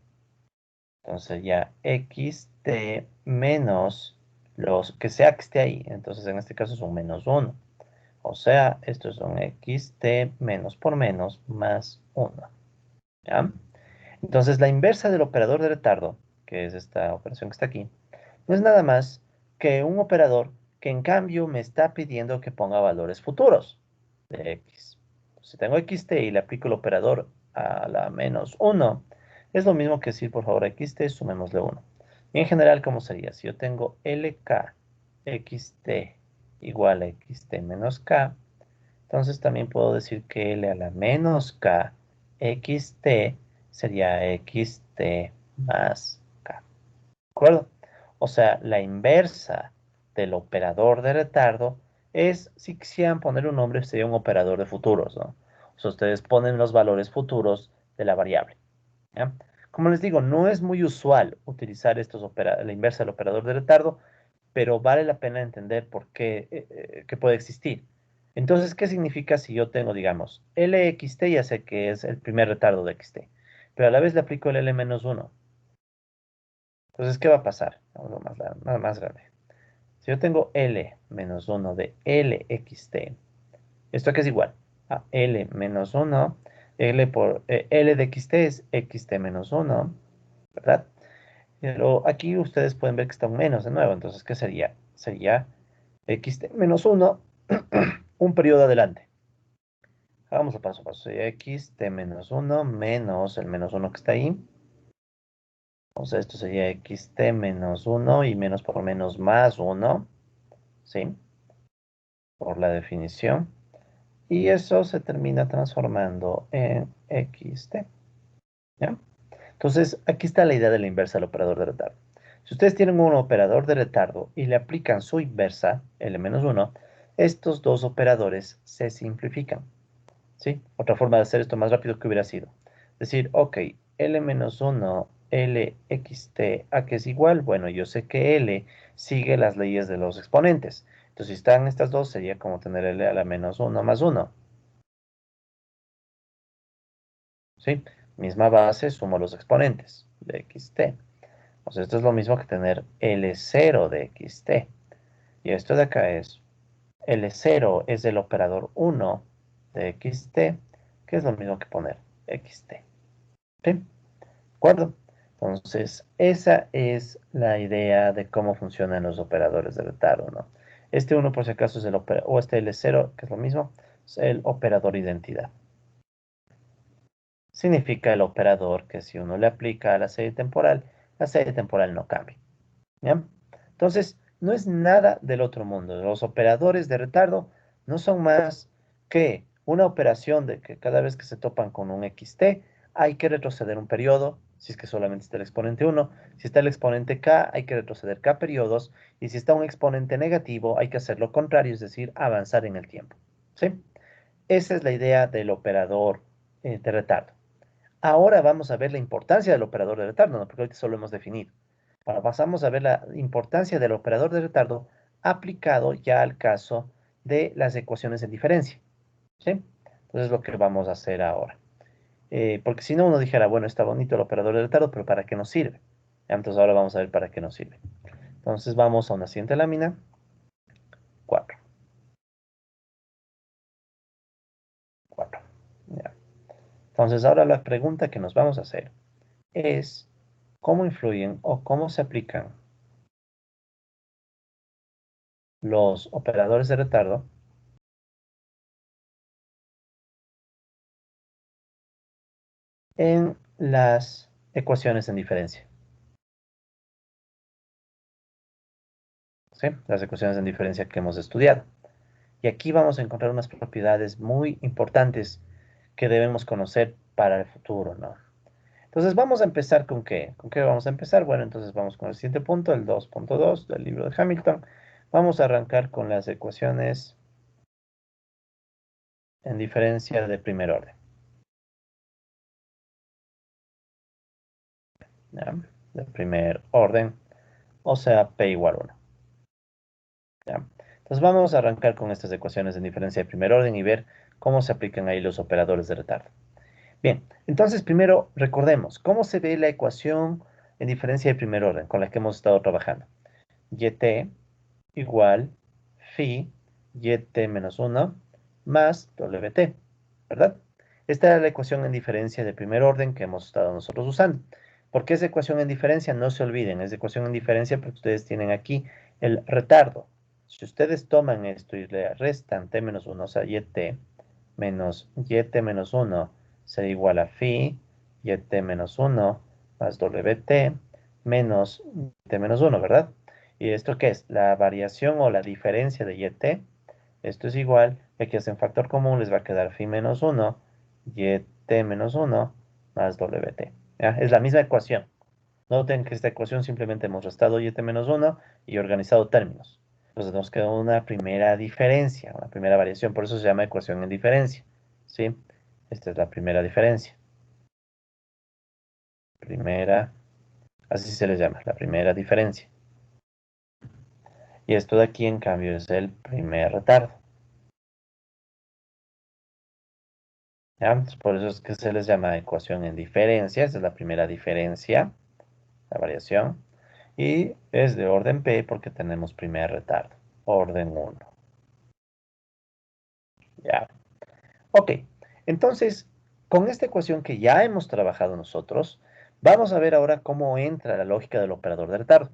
Entonces ya XT menos los que sea que esté ahí. Entonces en este caso es un menos 1. O sea, esto es un XT menos por menos más 1. ¿Ya? Entonces, la inversa del operador de retardo, que es esta operación que está aquí, no es nada más que un operador que en cambio me está pidiendo que ponga valores futuros de x. Si tengo xt y le aplico el operador a la menos 1, es lo mismo que decir, por favor, xt, sumémosle 1. Y en general, ¿cómo sería? Si yo tengo lk xt igual a xt menos k, entonces también puedo decir que L a la menos K xt sería xt más K. ¿De acuerdo? O sea, la inversa del operador de retardo es, si quisieran poner un nombre, sería un operador de futuros, ¿no? O sea, ustedes ponen los valores futuros de la variable. ¿Ya? Como les digo, no es muy usual utilizar la inversa del operador de retardo, pero vale la pena entender por qué que puede existir. Entonces, ¿qué significa si yo tengo, digamos, LXT, ya sé que es el primer retardo de XT, pero a la vez le aplico el L-1? Entonces, ¿qué va a pasar? Vamos a más grande. Si yo tengo L-1 de LXT, ¿esto qué es igual? A L-1, L de XT es XT-1, ¿verdad? Pero aquí ustedes pueden ver que está un menos de nuevo. Entonces, ¿qué sería? Sería xt menos 1, un periodo adelante. Vamos a paso a paso. Sería xt menos 1 menos el menos 1 que está ahí. Entonces, esto sería xt menos 1 y menos por menos más 1. ¿Sí? Por la definición. Y eso se termina transformando en xt. ¿Ya? Entonces, aquí está la idea de la inversa del operador de retardo. Si ustedes tienen un operador de retardo y le aplican su inversa, L-1, estos dos operadores se simplifican. ¿Sí? Otra forma de hacer esto más rápido que hubiera sido decir, ok, L-1, LXT, ¿a qué es igual? Bueno, yo sé que L sigue las leyes de los exponentes. Entonces, si están estas dos, sería como tener L a la menos 1 más 1. ¿Sí? Misma base, sumo los exponentes de XT. O sea, esto es lo mismo que tener L0 de XT. Y esto de acá es L0 es el operador 1 de XT, que es lo mismo que poner XT. ¿Sí? ¿De acuerdo? Entonces, esa es la idea de cómo funcionan los operadores de retardo, ¿no? Este 1 por si acaso es el operador, o este L0, que es lo mismo, es el operador identidad. Significa el operador que si uno le aplica a la serie temporal no cambia. ¿Ya? Entonces, no es nada del otro mundo. Los operadores de retardo no son más que una operación de que cada vez que se topan con un xt, hay que retroceder un periodo, si es que solamente está el exponente 1. Si está el exponente k, hay que retroceder k periodos. Y si está un exponente negativo, hay que hacer lo contrario, es decir, avanzar en el tiempo. ¿Sí? Esa es la idea del operador de retardo. Ahora vamos a ver la importancia del operador de retardo, ¿no? Porque ahorita solo hemos definido. Ahora pasamos a ver la importancia del operador de retardo aplicado ya al caso de las ecuaciones en diferencia. ¿Sí? Entonces es lo que vamos a hacer ahora. Porque si no, uno dijera, bueno, está bonito el operador de retardo, pero ¿para qué nos sirve? Entonces ahora vamos a ver para qué nos sirve. Entonces vamos a una siguiente lámina, 4. 4. Ya. Entonces ahora la pregunta que nos vamos a hacer es, ¿cómo influyen o cómo se aplican los operadores de retardo en las ecuaciones en diferencia? ¿Sí? Las ecuaciones en diferencia que hemos estudiado. Y aquí vamos a encontrar unas propiedades muy importantes que debemos conocer para el futuro, ¿no? Entonces vamos a empezar ¿con qué? ¿Con qué vamos a empezar? Bueno, entonces vamos con el siguiente punto, el 2.2 del libro de Hamilton. Vamos a arrancar con las ecuaciones en diferencia de primer orden. ¿Ya? De primer orden, o sea, P igual 1. ¿Ya? Entonces vamos a arrancar con estas ecuaciones en diferencia de primer orden y ver cómo se aplican ahí los operadores de retardo. Bien, entonces primero recordemos cómo se ve la ecuación en diferencia de primer orden con la que hemos estado trabajando. Yt igual phi yt menos 1 más wt, ¿verdad? Esta era la ecuación en diferencia de primer orden que hemos estado nosotros usando. ¿Por qué es ecuación en diferencia? No se olviden, es ecuación en diferencia porque ustedes tienen aquí el retardo. Si ustedes toman esto y le restan t menos 1, o sea, yt menos yt menos 1 será igual a phi yt menos 1 más wt menos yt menos 1, ¿verdad? ¿Y esto qué es? La variación o la diferencia de yt. Esto es igual, aquí hacen factor común, les va a quedar phi menos 1 yt menos 1 más wt. ¿Ya? Es la misma ecuación. Noten que esta ecuación simplemente hemos restado yt menos 1 y organizado términos. Entonces nos queda una primera diferencia, una primera variación, por eso se llama ecuación en diferencia. ¿Sí? Esta es la primera diferencia. Primera, así se les llama, la primera diferencia. Y esto de aquí, en cambio, es el primer retardo. ¿Ya? Entonces, por eso es que se les llama ecuación en diferencia. Esta es la primera diferencia, la variación. Y es de orden P porque tenemos primer retardo, orden 1. ¿Ya? Ok, entonces, con esta ecuación que ya hemos trabajado nosotros, vamos a ver ahora cómo entra la lógica del operador de retardo.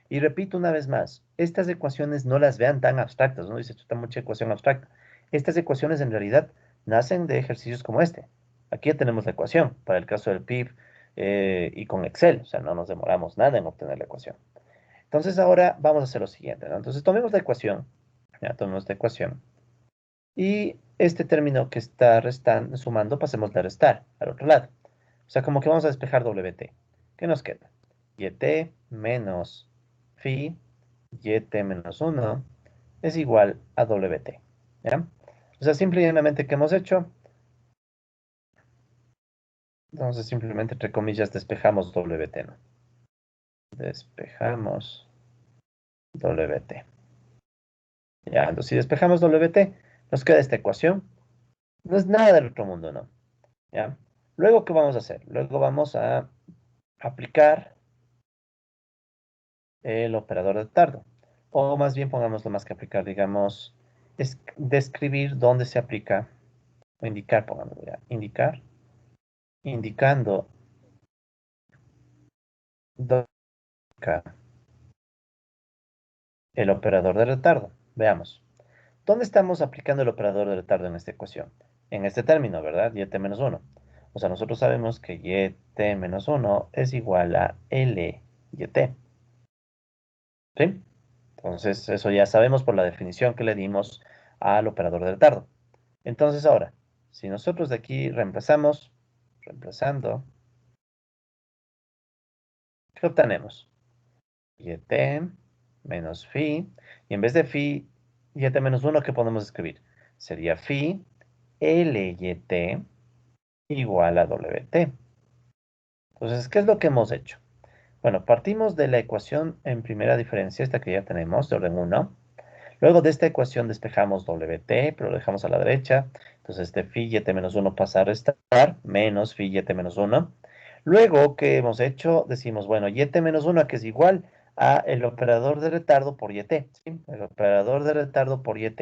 Y repito una vez más, estas ecuaciones no las vean tan abstractas, ¿no? Dice, está mucha ecuación abstracta. Estas ecuaciones en realidad nacen de ejercicios como este. Aquí ya tenemos la ecuación para el caso del PIB y con Excel, o sea, no nos demoramos nada en obtener la ecuación. Entonces ahora vamos a hacer lo siguiente, ¿no? Entonces tomemos la ecuación, ya tomemos la ecuación. Y este término que está sumando, pasemos de restar al otro lado. O sea, como que vamos a despejar WT. ¿Qué nos queda? YT menos phi, YT menos 1 es igual a WT. ¿Ya? O sea, simplemente, ¿qué hemos hecho? Entonces, simplemente, entre comillas, despejamos WT, ¿no? Despejamos WT. Ya, entonces, si despejamos WT, nos queda esta ecuación. No es nada del otro mundo, ¿no? ¿Ya? Luego, ¿qué vamos a hacer? Luego vamos a aplicar el operador de tardo. O más bien pongámoslo más que aplicar, digamos, describir dónde se aplica, o indicar, pongámoslo ya, indicar, indicando dónde se aplica el operador de retardo. Veamos. ¿Dónde estamos aplicando el operador de retardo en esta ecuación? En este término, ¿verdad? Yt-1. O sea, nosotros sabemos que yt-1 es igual a lyt. ¿Sí? Entonces, eso ya sabemos por la definición que le dimos al operador de retardo. Entonces, ahora, si nosotros de aquí reemplazamos, reemplazando, ¿qué obtenemos? Yt menos phi, y en vez de phi, yt menos 1, ¿qué podemos escribir? Sería phi lyt igual a wt. Entonces, ¿qué es lo que hemos hecho? Bueno, partimos de la ecuación en primera diferencia, esta que ya tenemos, de orden 1. Luego de esta ecuación despejamos WT, pero lo dejamos a la derecha. Entonces este phi yt menos 1 pasa a restar, menos phi yt menos 1. Luego, ¿qué hemos hecho? Decimos, bueno, yt menos 1 que es igual a el operador de retardo por yt. ¿Sí? El operador de retardo por yt.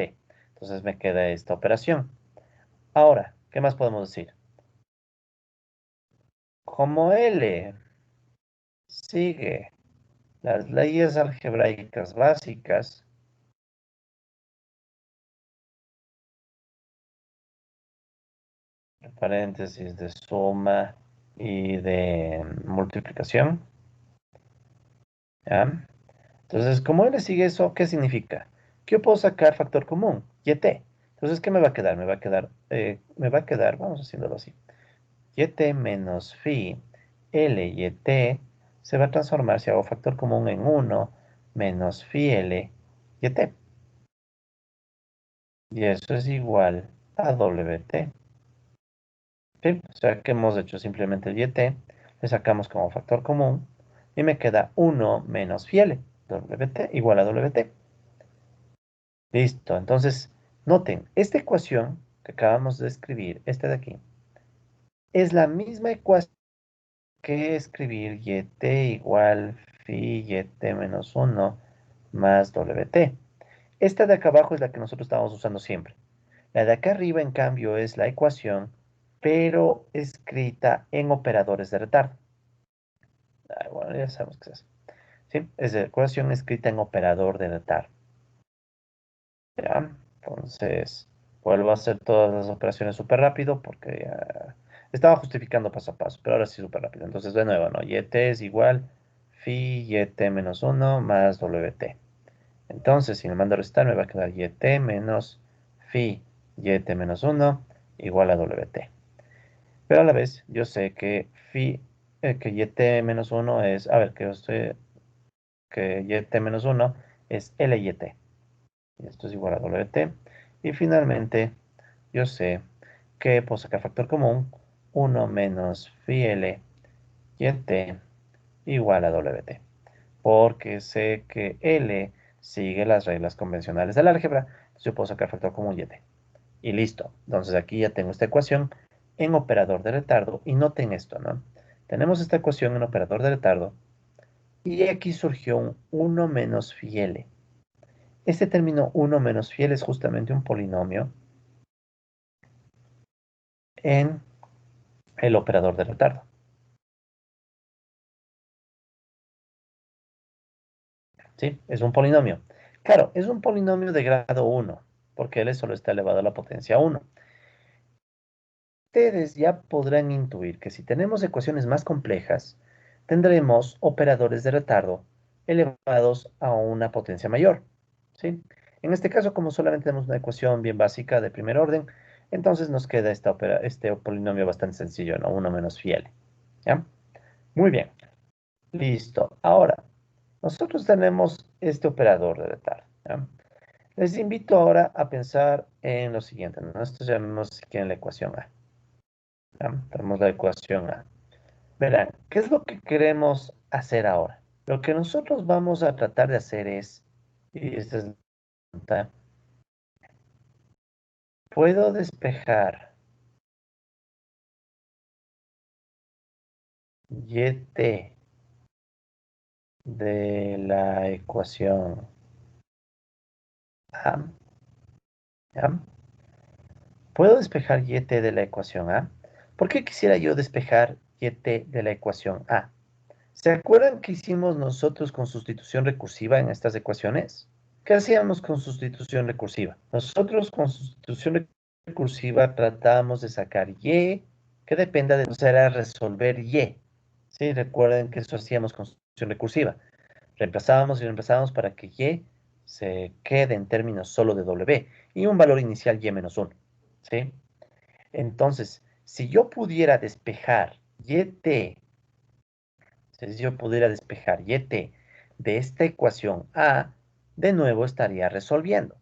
Entonces me queda esta operación. Ahora, ¿qué más podemos decir? Como L sigue las leyes algebraicas básicas, paréntesis de suma y de multiplicación, ¿ya? Entonces, como L sigue eso, ¿qué significa? Que yo puedo sacar factor común, yt. Entonces, ¿qué me va a quedar? Me va a quedar, vamos haciéndolo así, yt menos phi L yt se va a transformar si hago factor común en 1 menos phi L yt. Y eso es igual a wt. ¿Sí? O sea, ¿qué hemos hecho? Simplemente el yt le sacamos como factor común y me queda 1 menos phi L, wt igual a wt. Listo, entonces, noten, esta ecuación que acabamos de escribir, esta de aquí, es la misma ecuación que escribir yt igual phi yt menos 1 más wt. Esta de acá abajo es la que nosotros estábamos usando siempre. La de acá arriba, en cambio, es la ecuación pero escrita en operadores de retardo. Bueno, ya sabemos qué es eso. ¿Sí? Es la ecuación escrita en operador de retardo. ¿Ya? Entonces, vuelvo a hacer todas las operaciones súper rápido porque ya estaba justificando paso a paso, pero ahora sí súper rápido. Entonces, de nuevo, ¿no? YT es igual phi YT menos 1 más WT. Entonces, si me mando a restar, me va a quedar YT menos phi YT menos 1 igual a WT. Pero a la vez, yo sé que que YT menos 1 es, a ver, que YT menos 1 es LYT. Y esto es igual a WT. Y finalmente, yo sé que puedo sacar factor común 1 menos phi L YT igual a WT. Porque sé que L sigue las reglas convencionales del álgebra. Entonces yo puedo sacar factor común YT. Y listo. Entonces aquí ya tengo esta ecuación en operador de retardo. Y noten esto, ¿no? Tenemos esta ecuación en operador de retardo. Y aquí surgió un 1 menos phi L. Este término 1 menos phi L es justamente un polinomio en el operador de retardo. ¿Sí? Es un polinomio. Claro, es un polinomio de grado 1, porque L solo está elevado a la potencia 1. Ustedes ya podrán intuir que si tenemos ecuaciones más complejas, tendremos operadores de retardo elevados a una potencia mayor. ¿Sí? En este caso, como solamente tenemos una ecuación bien básica de primer orden, entonces nos queda este polinomio bastante sencillo, ¿no? 1 menos phi L. ¿Ya? Muy bien. Listo. Ahora, nosotros tenemos este operador de retardo. ¿Ya? Les invito ahora a pensar en lo siguiente, ¿no? Esto llamemos si quieren la ecuación A. ¿Ya? Tenemos la ecuación A. Verán, ¿qué es lo que queremos hacer ahora? Lo que nosotros vamos a tratar de hacer es, y esta es la pregunta, ¿puedo despejar YT de la ecuación A? ¿Ya? ¿Puedo despejar YT de la ecuación A? ¿Por qué quisiera yo despejar YT de la ecuación A? ¿Se acuerdan qué hicimos nosotros con sustitución recursiva en estas ecuaciones? ¿Qué hacíamos con sustitución recursiva? Nosotros con sustitución recursiva tratábamos de sacar y que dependa de nosotros, era resolver y. ¿Sí? Recuerden que eso hacíamos con sustitución recursiva. Reemplazábamos y reemplazábamos para que y se quede en términos solo de w y un valor inicial y menos 1. ¿Sí? Entonces, si yo pudiera despejar yt, si yo pudiera despejar yt de esta ecuación A, de nuevo estaría resolviendo.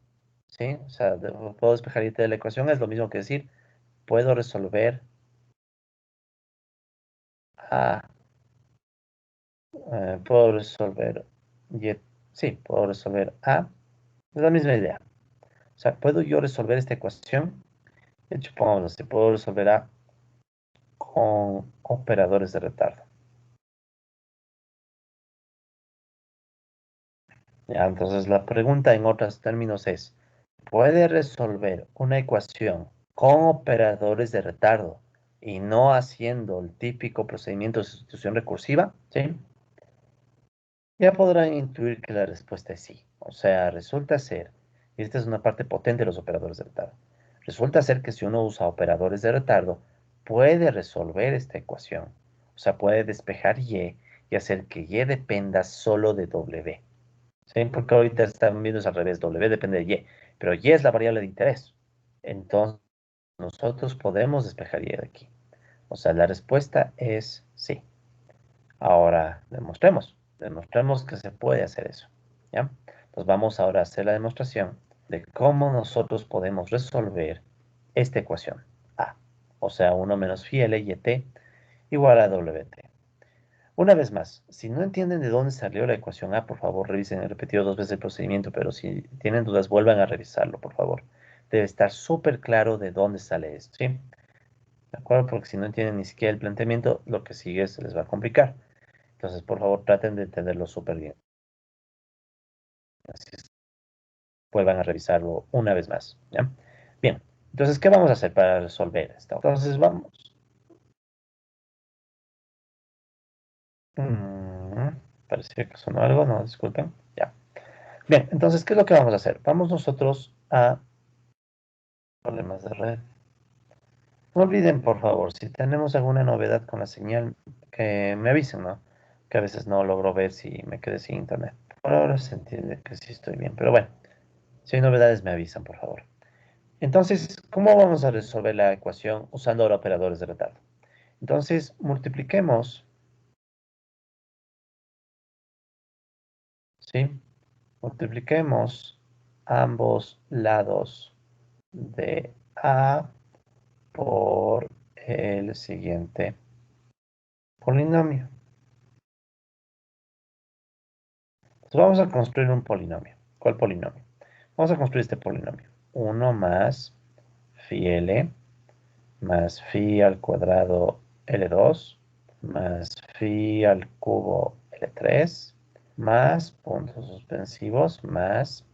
¿Sí? O sea, puedo despejar yt de la ecuación, es lo mismo que decir, puedo resolver A, puedo resolver y, sí, puedo resolver A, es la misma idea. O sea, ¿puedo yo resolver esta ecuación? De hecho, pongamos así, puedo resolver A con operadores de retardo. Ya, entonces la pregunta en otros términos es, ¿puede resolver una ecuación con operadores de retardo y no haciendo el típico procedimiento de sustitución recursiva? ¿Sí? Ya podrán intuir que la respuesta es sí. O sea, resulta ser, y esta es una parte potente de los operadores de retardo, resulta ser que si uno usa operadores de retardo, puede resolver esta ecuación. O sea, puede despejar y hacer que y dependa solo de w. ¿Sí? Porque ahorita están viendo es al revés, W depende de Y, pero Y es la variable de interés. Entonces, nosotros podemos despejar Y de aquí. O sea, la respuesta es sí. Ahora, demostremos que se puede hacer eso. ¿Ya? Entonces, vamos ahora a hacer la demostración de cómo nosotros podemos resolver esta ecuación A. O sea, 1 menos phi L YT igual a WT. Una vez más, si no entienden de dónde salió la ecuación A, por favor revisen, he repetido 2 veces el procedimiento, pero si tienen dudas, vuelvan a revisarlo, por favor. Debe estar súper claro de dónde sale esto, ¿sí? ¿De acuerdo? Porque si no entienden ni siquiera el planteamiento, lo que sigue se les va a complicar. Entonces, por favor, traten de entenderlo súper bien. Así es, vuelvan a revisarlo una vez más, ¿ya? Bien, Entonces, ¿qué vamos a hacer para resolver esto? Entonces, vamos. Parecía que sonó algo, no, disculpen. Ya. Bien, entonces, ¿qué es lo que vamos a hacer? Vamos nosotros a problemas de red. No olviden, por favor, si tenemos alguna novedad con la señal, que me avisen, ¿no? Que a veces no logro ver si me quedé sin internet. Por ahora se entiende que sí estoy bien, pero bueno, si hay novedades me avisan, por favor. Entonces, ¿cómo vamos a resolver la ecuación usando ahora operadores de retardo? Entonces, multipliquemos, ¿sí? Multipliquemos ambos lados de A por el siguiente polinomio. Entonces vamos a construir un polinomio. ¿Cuál polinomio? Vamos a construir este polinomio. 1 más phi L más phi al cuadrado L2 más phi al cubo L3 más puntos suspensivos más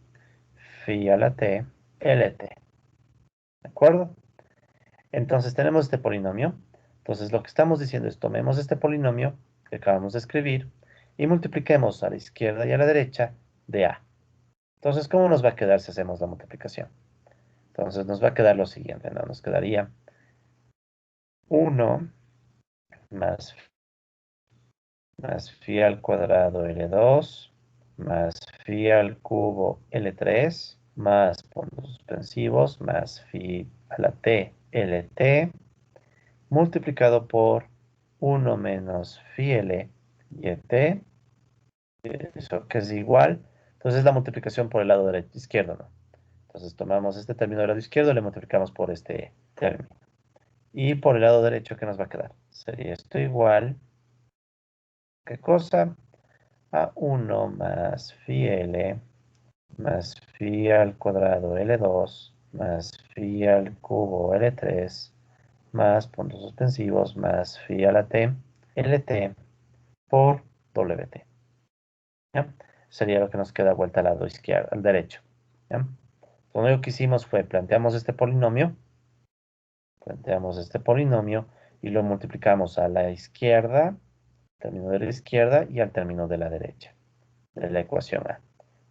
phi a la t LT. ¿De acuerdo? Entonces tenemos este polinomio. Entonces lo que estamos diciendo es tomemos este polinomio que acabamos de escribir y multipliquemos a la izquierda y a la derecha de A. Entonces, ¿cómo nos va a quedar si hacemos la multiplicación? Entonces nos va a quedar lo siguiente, ¿no? Nos quedaría 1 más, más phi al cuadrado L2 más phi al cubo L3 más puntos suspensivos más phi a la t LT multiplicado por 1 menos phi L y t, eso que es igual. Entonces la multiplicación por el lado derecho, izquierdo, ¿no? Entonces tomamos este término del lado izquierdo y le multiplicamos por este término. Y por el lado derecho, ¿qué nos va a quedar? Sería esto igual, ¿qué cosa? A 1 más phi L más phi al cuadrado L2 más phi al cubo L3 más puntos suspensivos más phi a la t LT por WT. ¿Ya? Sería lo que nos queda vuelta al lado izquierdo, al derecho. ¿Ya? Lo único que hicimos fue planteamos este polinomio y lo multiplicamos a la izquierda, término de la izquierda y al término de la derecha de la ecuación A.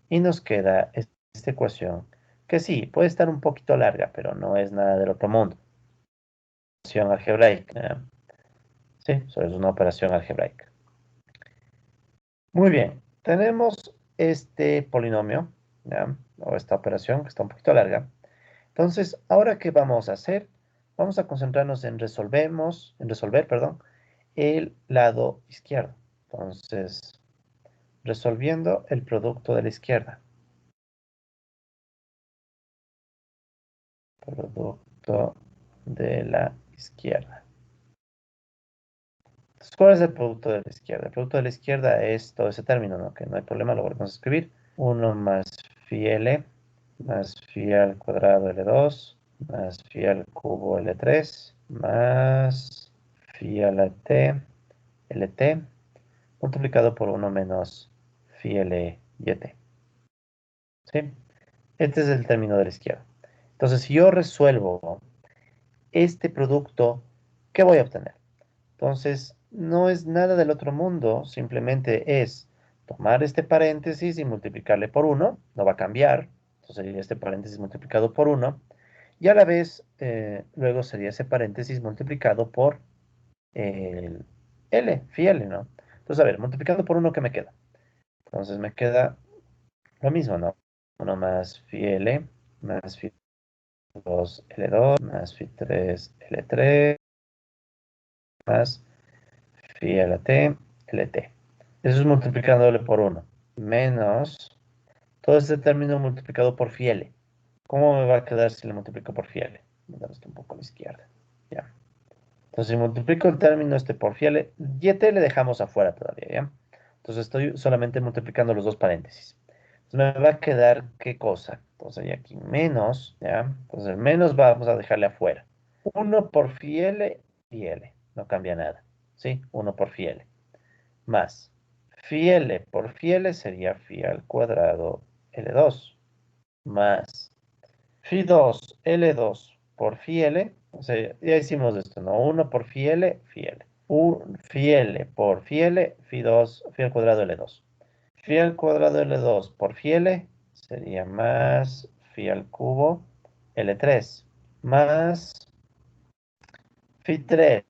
Y nos queda esta ecuación que sí, puede estar un poquito larga, pero no es nada del otro mundo. Operación algebraica. ¿Ya? Sí, eso es una operación algebraica. Muy bien, tenemos este polinomio, ¿ya? O esta operación que está un poquito larga. Entonces, ahora qué vamos a hacer? Vamos a concentrarnos en resolver, perdón, el lado izquierdo. Entonces, resolviendo el producto de la izquierda. Producto de la izquierda. Entonces, ¿cuál es el producto de la izquierda? El producto de la izquierda es todo ese término, ¿no? Que no hay problema, lo volvemos a escribir. 1 más phi L más phi al cuadrado L2 más phi al cubo L3 más phi a la t LT multiplicado por 1 menos phi L y t. ¿Sí? Este es el término de la izquierda. Entonces, si yo resuelvo este producto, ¿qué voy a obtener? Entonces, no es nada del otro mundo, simplemente es tomar este paréntesis y multiplicarle por 1, no va a cambiar, entonces sería este paréntesis multiplicado por 1, y a la vez, luego sería ese paréntesis multiplicado por el L, phi L, ¿no? Entonces, a ver, multiplicando por 1, ¿qué me queda? Entonces me queda lo mismo, ¿no? 1 más phi L, más phi 2 L2, más phi 3 L3, más phi a la t LT. Eso es multiplicándole por 1. Menos todo este término multiplicado por phi L. ¿Cómo me va a quedar si le multiplico por phi L? Voy a dar esto un poco a la izquierda. Ya. Entonces, si multiplico el término este por phi L, y t le dejamos afuera todavía, ¿ya? Entonces, estoy solamente multiplicando los dos paréntesis. Entonces, me va a quedar, ¿qué cosa? Entonces, hay aquí menos, ¿ya? Entonces, el menos vamos a dejarle afuera. 1 por phi L. No cambia nada, ¿sí? 1 por phi L. Más phi L por phi L sería phi al cuadrado L2. Más phi 2 L2 por phi L, o sea, ya hicimos esto, ¿no? 1 por phi L, phi L. Phi L por phi L, phi 2, phi al cuadrado L2. Phi al cuadrado L2 por phi L sería más phi al cubo L3 más phi 3.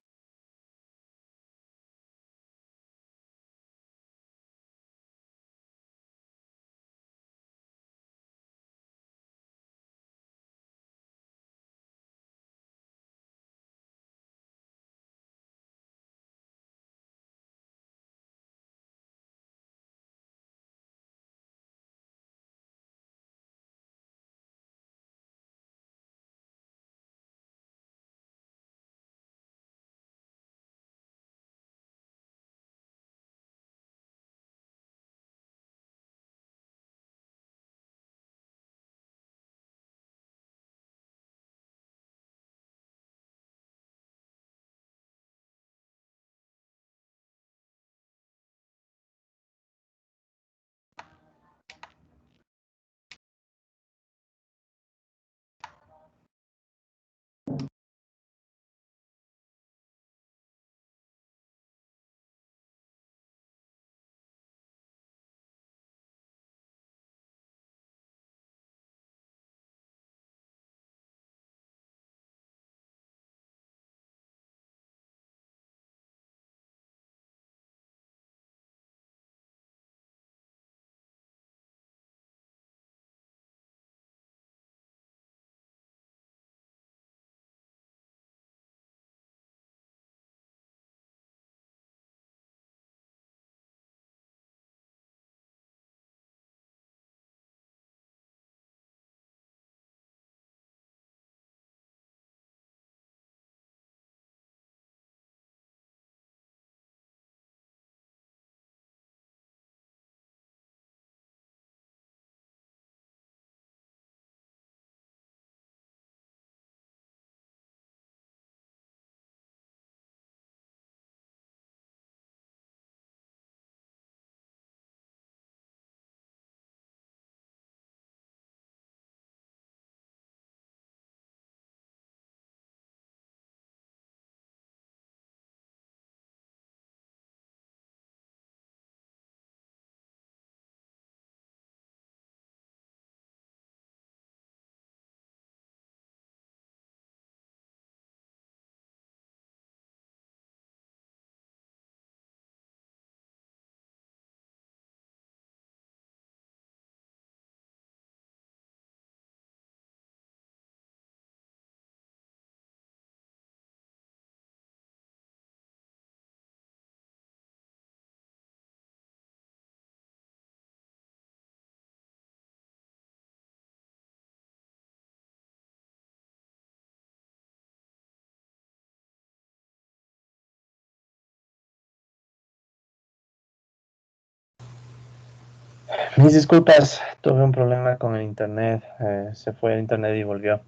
Mis disculpas, tuve un problema con el internet. Se fue el internet y volvió.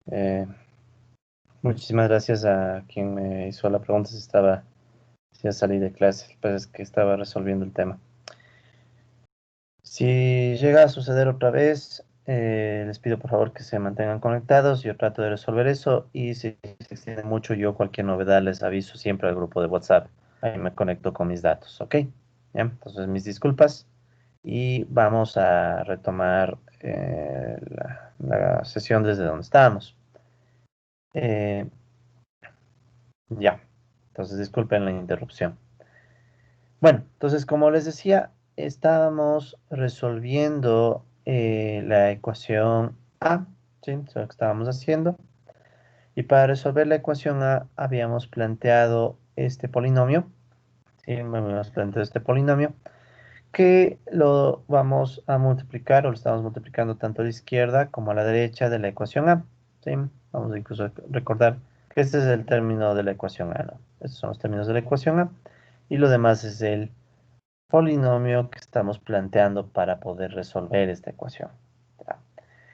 Eh, Muchísimas gracias a quien me hizo la pregunta si ya salí de clase, pues es que estaba resolviendo el tema. Si llega a suceder otra vez, les pido por favor que se mantengan conectados. Yo trato de resolver eso y si se extiende mucho, yo cualquier novedad les aviso siempre al grupo de WhatsApp. Ahí me conecto con mis datos, ¿ok? ¿Ya? Entonces, mis disculpas y vamos a retomar la sesión desde donde estábamos. Eh, ya, entonces disculpen la interrupción. Bueno, entonces como les decía, estábamos resolviendo la ecuación A, ¿sí? Eso es lo que estábamos haciendo. Y para resolver la ecuación A habíamos planteado este polinomio, ¿sí? Habíamos planteado este polinomio que lo vamos a multiplicar o lo estamos multiplicando tanto a la izquierda como a la derecha de la ecuación A, ¿sí? Vamos a incluso recordar que este es el término de la ecuación A, ¿no? Estos son los términos de la ecuación A y lo demás es el polinomio que estamos planteando para poder resolver esta ecuación. ¿Ya?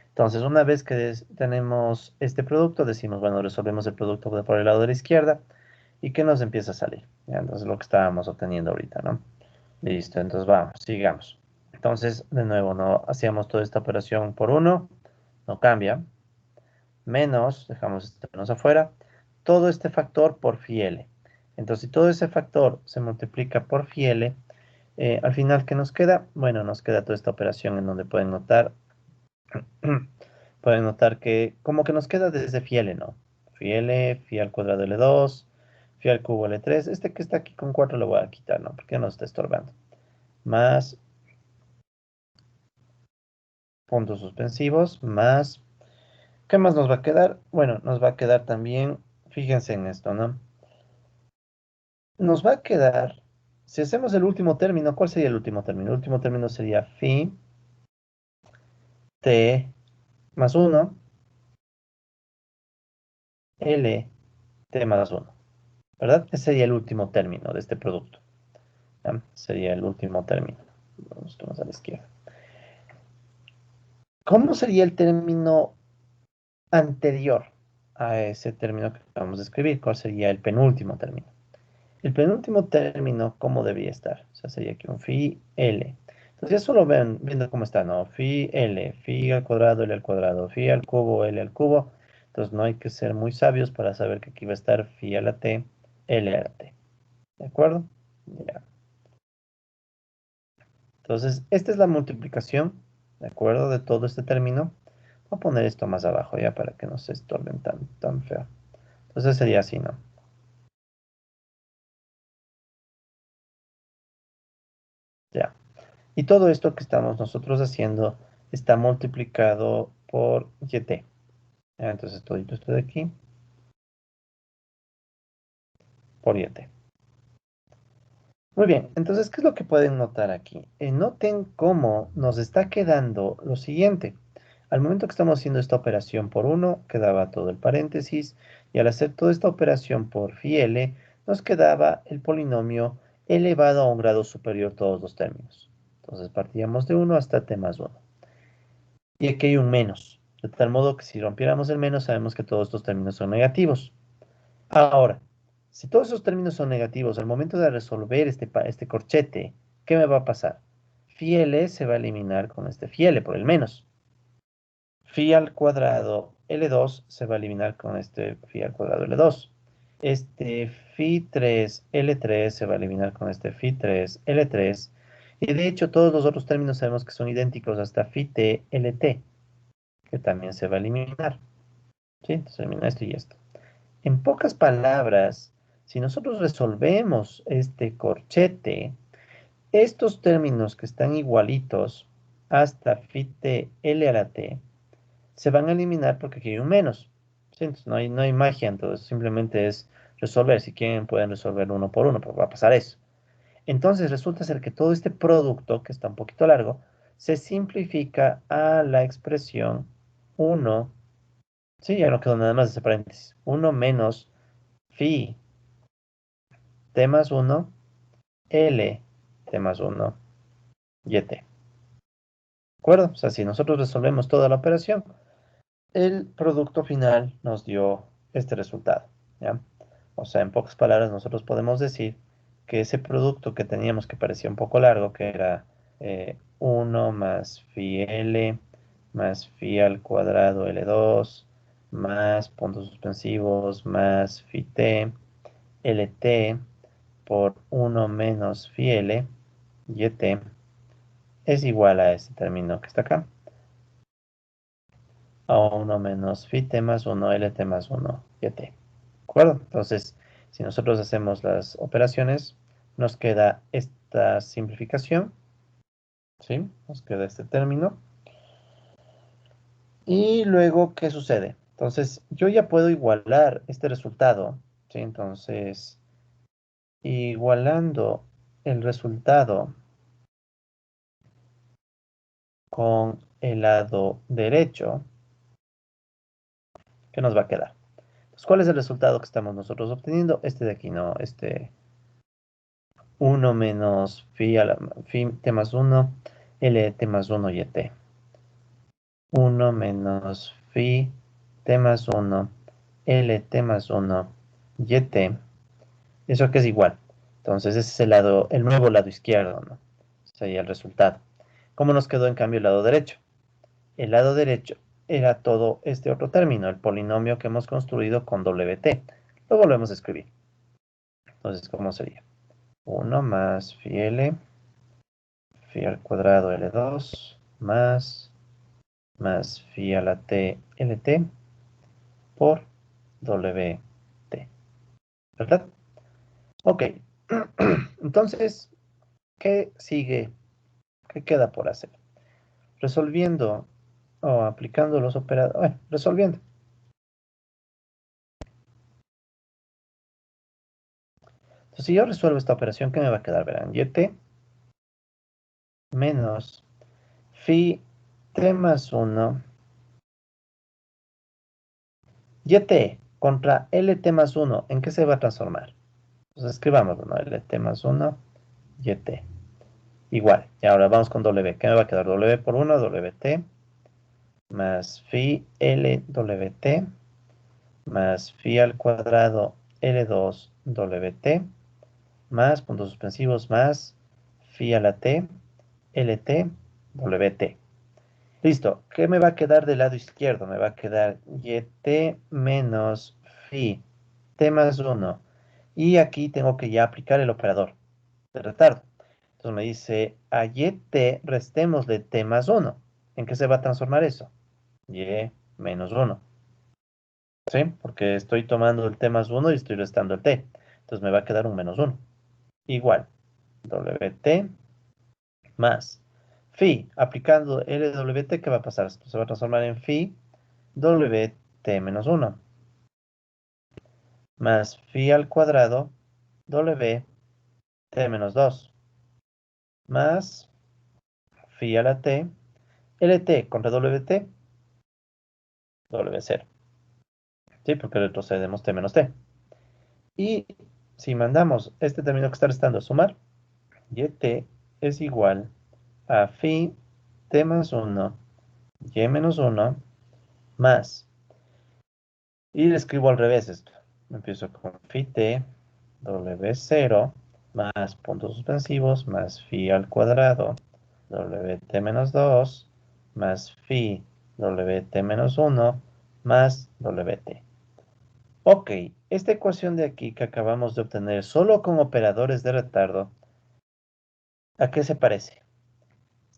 Entonces, una vez que tenemos este producto, decimos, bueno, resolvemos el producto por el lado de la izquierda y que nos empieza a salir. ¿Ya? Entonces, lo que estábamos obteniendo ahorita, ¿no? Listo, entonces vamos, sigamos. Entonces, de nuevo, no hacíamos toda esta operación por uno, no cambia. menos, dejamos este menos afuera, todo este factor por phi L. Entonces, si todo ese factor se multiplica por phi L, al final, ¿qué nos queda? Bueno, nos queda toda esta operación en donde pueden notar que como que nos queda desde phi L, ¿no? Phi L, phi al cuadrado L2, phi al cubo L3. Este que está aquí con 4 lo voy a quitar, ¿no? Porque nos está estorbando. Más puntos suspensivos, más... ¿Qué más nos va a quedar? Bueno, nos va a quedar también, fíjense en esto, ¿no? Nos va a quedar, si hacemos el último término, ¿cuál sería el último término? El último término sería phi t más 1, L t más 1, ¿verdad? Ese sería el último término de este producto. ¿Ya? Sería el último término. Vamos más a la izquierda. ¿Cómo sería el término anterior a ese término que acabamos de escribir? ¿Cuál sería el penúltimo término? El penúltimo término, ¿cómo debía estar? O sea, sería aquí un phi L. Entonces ya solo ven, viendo cómo está, ¿no? Phi L, phi al cuadrado, L al cuadrado, phi al cubo, L al cubo. Entonces no hay que ser muy sabios para saber que aquí va a estar phi a la t, L a la t. ¿De acuerdo? Ya. Entonces, esta es la multiplicación, ¿de acuerdo? De todo este término. Voy a poner esto más abajo ya para que no se estorben tan feo. Entonces sería así, ¿no? Ya. Y todo esto que estamos nosotros haciendo está multiplicado por YT. Ya, entonces todo esto de aquí por YT. Muy bien, entonces, ¿qué es lo que pueden notar aquí? Noten cómo nos está quedando lo siguiente. Al momento que estamos haciendo esta operación por 1, quedaba todo el paréntesis, y al hacer toda esta operación por phi L, nos quedaba el polinomio elevado a un grado superior todos los términos. Entonces partíamos de 1 hasta t más 1. Y aquí hay un menos, de tal modo que si rompiéramos el menos, sabemos que todos estos términos son negativos. Ahora, si todos esos términos son negativos, al momento de resolver este corchete, ¿qué me va a pasar? Phi L se va a eliminar con este phi L por el menos. Phi al cuadrado L2 se va a eliminar con este phi al cuadrado L2. Este phi 3 L3 se va a eliminar con este phi 3 L3. Y de hecho todos los otros términos sabemos que son idénticos hasta phi t LT, que también se va a eliminar. ¿Sí? Entonces se elimina esto y esto. En pocas palabras, si nosotros resolvemos este corchete, estos términos que están igualitos hasta phi t L a la t se van a eliminar porque aquí hay un menos. ¿Sí? Entonces no hay magia, entonces simplemente es resolver. Si quieren pueden resolver uno por uno, pero va a pasar eso. Entonces resulta ser que todo este producto, que está un poquito largo, se simplifica a la expresión uno. Sí, ya no quedó nada más de ese paréntesis. Uno menos phi t más uno L t más uno y t. ¿De acuerdo? O sea, si nosotros resolvemos toda la operación, el producto final nos dio este resultado, ¿ya? O sea, en pocas palabras, nosotros podemos decir que ese producto que teníamos que parecía un poco largo, que era 1 más phi L más phi al cuadrado L2 más puntos suspensivos más phi t LT por 1 menos phi L y t es igual a este término que está acá, a 1 menos phi t más 1 LT más 1 y t. ¿De acuerdo? Entonces, si nosotros hacemos las operaciones, nos queda esta simplificación, ¿sí? Nos queda este término. Y luego, ¿qué sucede? Entonces, yo ya puedo igualar este resultado, ¿sí? Entonces, igualando el resultado con el lado derecho, ¿qué nos va a quedar? Entonces, ¿cuál es el resultado que estamos nosotros obteniendo? Este de aquí, ¿no? Este 1 menos phi t más 1, L t más 1 y t. 1 menos phi t más 1, L t más 1 y t. Eso que es igual. Entonces, ese es el nuevo lado izquierdo, ¿no? Sería el resultado. ¿Cómo nos quedó en cambio el lado derecho? El lado derecho era todo este otro término, el polinomio que hemos construido con WT. Lo volvemos a escribir. Entonces, ¿cómo sería? 1 más phi L, phi al cuadrado L2, más phi a la T LT por WT. ¿Verdad? Ok. Entonces, ¿qué sigue? ¿Qué queda por hacer? Resolviendo o aplicando los operadores. Bueno, resolviendo. Entonces, si yo resuelvo esta operación, ¿qué me va a quedar? Verán, YT menos phi t más 1. YT contra LT más 1, ¿en qué se va a transformar? Entonces escribámoslo, ¿no? LT más 1, YT. Igual. Y ahora vamos con W. ¿Qué me va a quedar? W por 1, WT, más phi LWT, más phi al cuadrado L2 WT, más puntos suspensivos, más phi a la T, LT, WT. Listo. ¿Qué me va a quedar del lado izquierdo? Me va a quedar YT menos phi T más 1. Y aquí tengo que ya aplicar el operador de retardo. Entonces me dice, a YT restémosle T más 1. ¿En qué se va a transformar eso? Y menos 1. ¿Sí? Porque estoy tomando el T más 1 y estoy restando el T. Entonces me va a quedar un menos 1. Igual. WT más phi. Aplicando LWT, ¿qué va a pasar? Esto se va a transformar en phi WT menos 1. Más phi al cuadrado WT menos 2. Más phi a la T. LT contra WT. W0. ¿Sí? Porque retrocedemos T menos T. Y si mandamos este término que está restando a sumar, YT es igual a phi T más 1, Y menos 1, más. Y le escribo al revés esto. Empiezo con phi T, W0, más puntos suspensivos, más phi al cuadrado, WT menos 2, más phi WT menos 1, más WT. Ok, esta ecuación de aquí que acabamos de obtener solo con operadores de retardo, ¿a qué se parece?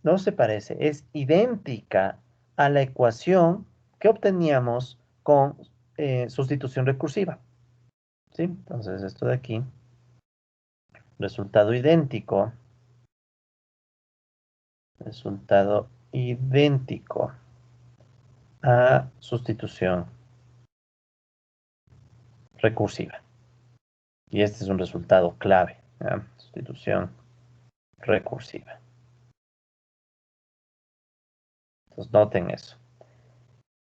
No se parece, es idéntica a la ecuación que obteníamos con sustitución recursiva. ¿Sí? Entonces esto de aquí, resultado idéntico a sustitución recursiva. Y este es un resultado clave, ¿ya? Sustitución recursiva. Entonces noten eso.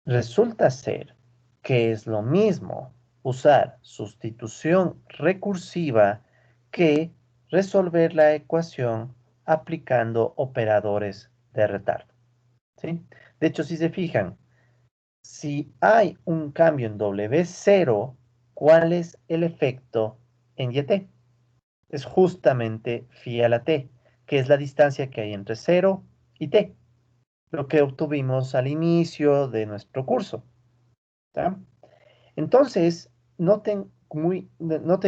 Resulta ser que es lo mismo usar sustitución recursiva que resolver la ecuación aplicando operadores de retardo. ¿Sí? De hecho, si se fijan, si hay un cambio en W0, ¿cuál es el efecto en YT? Es justamente phi a la T, que es la distancia que hay entre 0 y T, lo que obtuvimos al inicio de nuestro curso. ¿Tá? Entonces, noten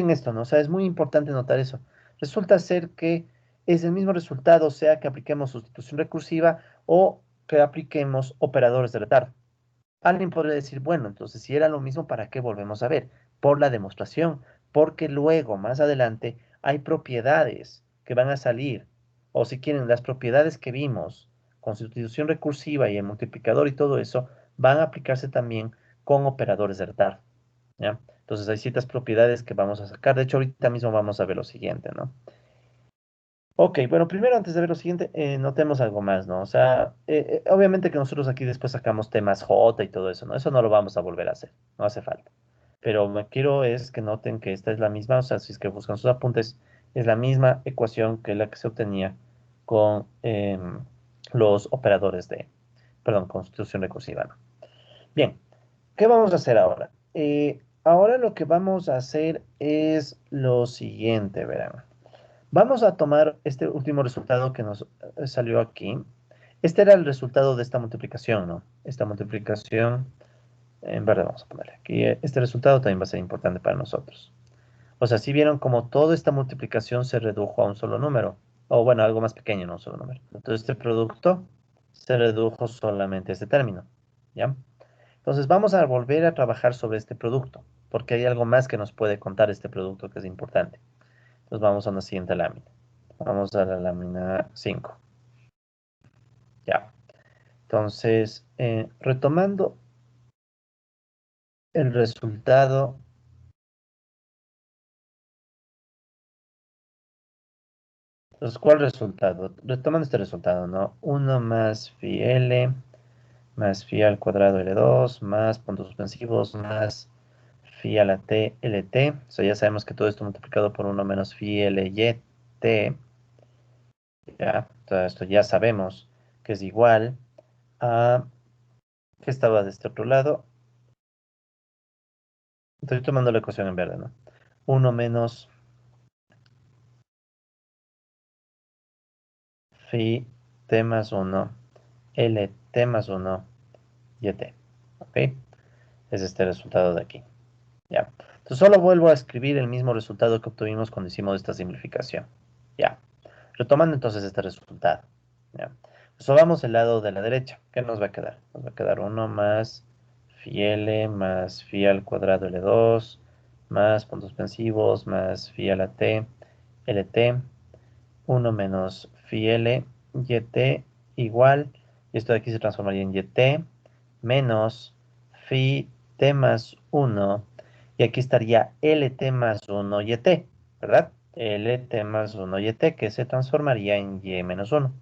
esto, ¿no? O sea, es muy importante notar eso. Resulta ser que es el mismo resultado, sea que apliquemos sustitución recursiva o que apliquemos operadores de retardo. Alguien podría decir, bueno, entonces si era lo mismo, ¿para qué volvemos a ver? Por la demostración, porque luego, más adelante, hay propiedades que van a salir, o si quieren, las propiedades que vimos con sustitución recursiva y el multiplicador y todo eso, van a aplicarse también con operadores de retardo, ¿ya? Entonces hay ciertas propiedades que vamos a sacar. De hecho, ahorita mismo vamos a ver lo siguiente, ¿no? Ok, bueno, primero antes de ver lo siguiente, notemos algo más, ¿no? O sea, obviamente que nosotros aquí después sacamos temas J y todo eso, ¿no? Eso no lo vamos a volver a hacer, no hace falta. Pero me quiero es que noten que esta es la misma, o sea, si es que buscan sus apuntes, es la misma ecuación que la que se obtenía con los operadores de, perdón, constitución recursiva, ¿no? Bien, ¿qué vamos a hacer ahora? Ahora lo que vamos a hacer es lo siguiente, verán. Vamos a tomar este último resultado que nos salió aquí. Este era el resultado de esta multiplicación, ¿no? Esta multiplicación, en verdad vamos a ponerle aquí, este resultado también va a ser importante para nosotros. O sea, si vieron como toda esta multiplicación se redujo a un solo número, o bueno, algo más pequeño, no un solo número. Entonces este producto se redujo solamente a este término, ¿ya? Entonces vamos a volver a trabajar sobre este producto, porque hay algo más que nos puede contar este producto que es importante. Entonces vamos a una siguiente lámina. Vamos a la lámina 5. Ya. Entonces, retomando el resultado. Entonces, ¿cuál resultado? Retomando este resultado, ¿no? 1 más phi L más phi al cuadrado L2 más puntos suspensivos más phi a la T LT. O sea, ya sabemos que todo esto multiplicado por 1 menos phi L y T. Ya, todo esto ya sabemos que es igual a... ¿Qué estaba de este otro lado? Estoy tomando la ecuación en verde, ¿no? 1 menos phi T más 1 LT más 1 y T. ¿Ok? Es este resultado de aquí. Ya. Entonces solo vuelvo a escribir el mismo resultado que obtuvimos cuando hicimos esta simplificación. Ya. Retomando entonces este resultado. Ya. Resolvamos el lado de la derecha. ¿Qué nos va a quedar? Nos va a quedar 1 más phi L más phi al cuadrado L2 más puntos suspensivos más phi a la T LT 1 menos phi L YT igual, y esto de aquí se transformaría en YT menos phi T más 1, y aquí estaría LT más 1 YT, ¿verdad? LT más 1 YT, que se transformaría en Y menos 1.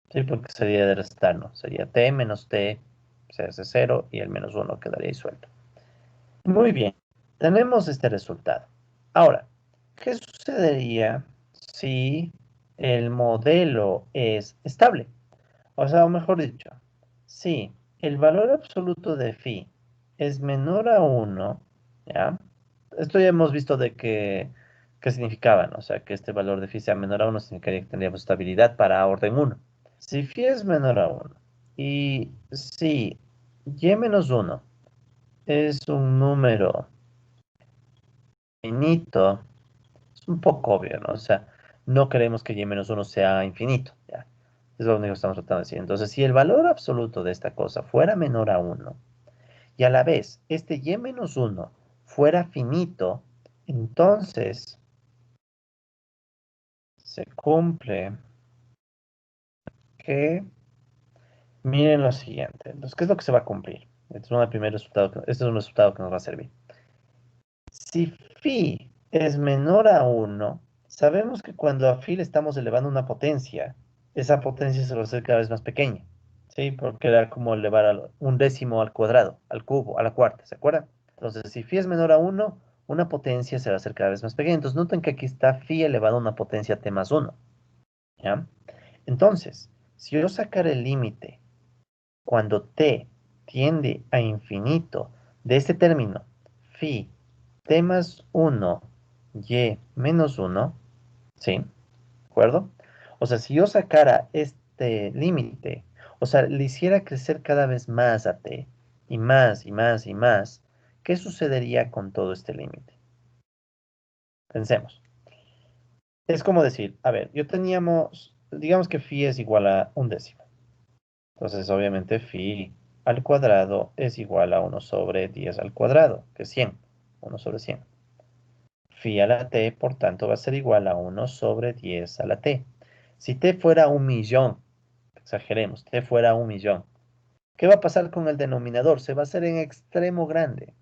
Sí, porque sería de restar, ¿no? Sería T menos T, se hace 0, y el menos 1 quedaría ahí suelto. Muy bien, tenemos este resultado. Ahora, ¿qué sucedería si el modelo es estable? O sea, o mejor dicho, si el valor absoluto de phi es menor a 1, ¿ya? Esto ya hemos visto de qué significaba, ¿no? O sea, que este valor de phi sea menor a 1 significaría que tendríamos estabilidad para orden 1. Si phi es menor a 1 y si y menos 1 es un número finito, es un poco obvio, ¿no? O sea, no queremos que y-1 sea infinito, ¿ya? Es lo único que estamos tratando de decir. Entonces, si el valor absoluto de esta cosa fuera menor a 1, y a la vez este y-1 fuera finito, entonces se cumple que, miren lo siguiente. Entonces, ¿qué es lo que se va a cumplir? Este es un resultado que nos va a servir. Si phi es menor a 1, sabemos que cuando a phi le estamos elevando una potencia, esa potencia se va a hacer cada vez más pequeña, ¿sí? Porque era como elevar un décimo al cuadrado, al cubo, a la cuarta, ¿se acuerdan? Entonces, si phi es menor a 1, una potencia se va a hacer cada vez más pequeña. Entonces, noten que aquí está phi elevado a una potencia t más 1, ¿ya? Entonces, si yo sacar el límite cuando t tiende a infinito de este término, phi t más 1 y menos 1, ¿sí? ¿De acuerdo? O sea, si yo sacara este límite, o sea, le hiciera crecer cada vez más a t, y más, y más, y más, ¿qué sucedería con todo este límite? Pensemos. Es como decir, a ver, digamos que phi es igual a un décimo. Entonces, obviamente, phi al cuadrado es igual a 1/10 al cuadrado, que es 100. 1/100. Phi a la t, por tanto, va a ser igual a 1/10 a la t. Si t fuera 1.000.000, exageremos, t fuera 1.000.000, ¿qué va a pasar con el denominador? Se va a hacer en extremo grande.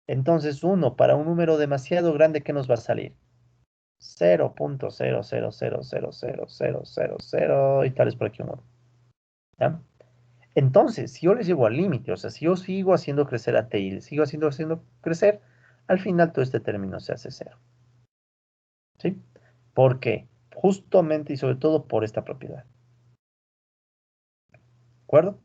Entonces, 1 para un número demasiado grande, ¿qué nos va a salir? 0.000000000 y tal es por aquí un 1. ¿Ya? Entonces, si yo les llevo al límite, o sea, si yo sigo haciendo crecer a t y le sigo haciendo crecer, al final todo este término se hace 0. ¿Sí? ¿Por qué? Justamente y sobre todo por esta propiedad. ¿De acuerdo?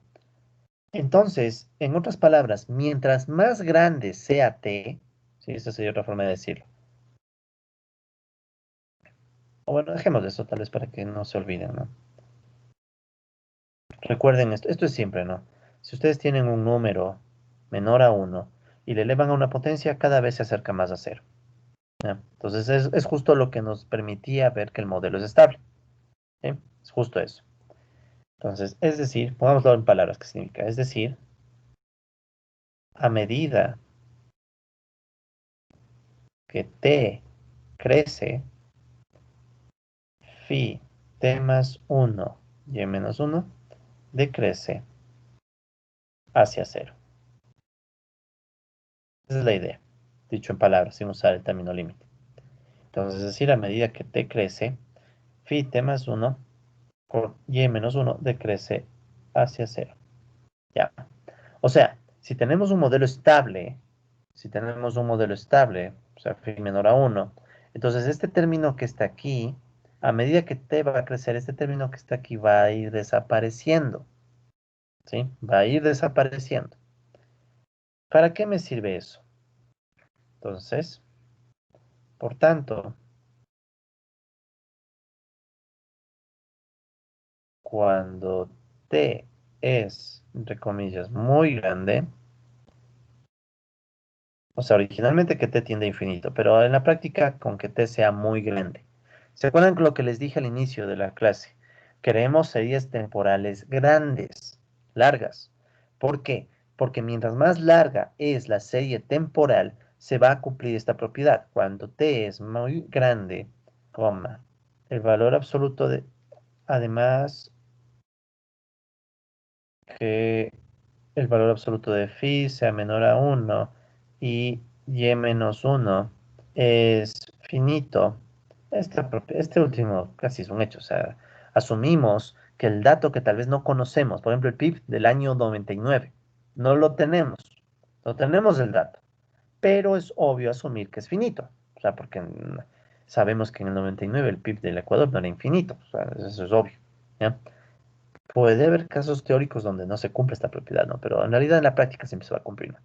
Entonces, en otras palabras, mientras más grande sea t, ¿sí? Esta sería otra forma de decirlo. O bueno, dejemos de eso tal vez para que no se olviden, ¿no? Recuerden esto, esto es siempre, ¿no? Si ustedes tienen un número menor a uno y le elevan a una potencia, cada vez se acerca más a cero. ¿Ya? Entonces es justo lo que nos permitía ver que el modelo es estable. ¿Sí? Es justo eso. Entonces, es decir, pongámoslo en palabras, ¿qué significa? Es decir, a medida que t crece, phi t más uno y menos uno decrece hacia cero. Esa es la idea, dicho en palabras, sin usar el término límite. Entonces, es decir, a medida que t crece, phi t más uno por y menos uno decrece hacia cero. Ya. O sea, si tenemos un modelo estable, o sea, phi menor a uno, entonces este término que está aquí, a medida que t va a crecer, este término que está aquí va a ir desapareciendo, ¿sí? Va a ir desapareciendo. ¿Para qué me sirve eso? Entonces, por tanto, cuando t es, entre comillas, muy grande, o sea, originalmente que t tiende a infinito, pero en la práctica con que t sea muy grande. ¿Se acuerdan lo que les dije al inicio de la clase? Queremos series temporales grandes, largas. ¿Por qué? Porque mientras más larga es la serie temporal, se va a cumplir esta propiedad. Cuando t es muy grande, coma, el valor absoluto de, además que el valor absoluto de phi sea menor a uno y menos uno es finito. Este último casi es un hecho. O sea, asumimos que el dato que tal vez no conocemos, por ejemplo, el PIB del año 99, no lo tenemos. No tenemos el dato. Pero es obvio asumir que es finito. O sea, porque sabemos que en el 99 el PIB del Ecuador no era infinito. O sea, eso es obvio. ¿Ya? Puede haber casos teóricos donde no se cumple esta propiedad, ¿no? Pero en realidad en la práctica siempre se va a cumplir, ¿no?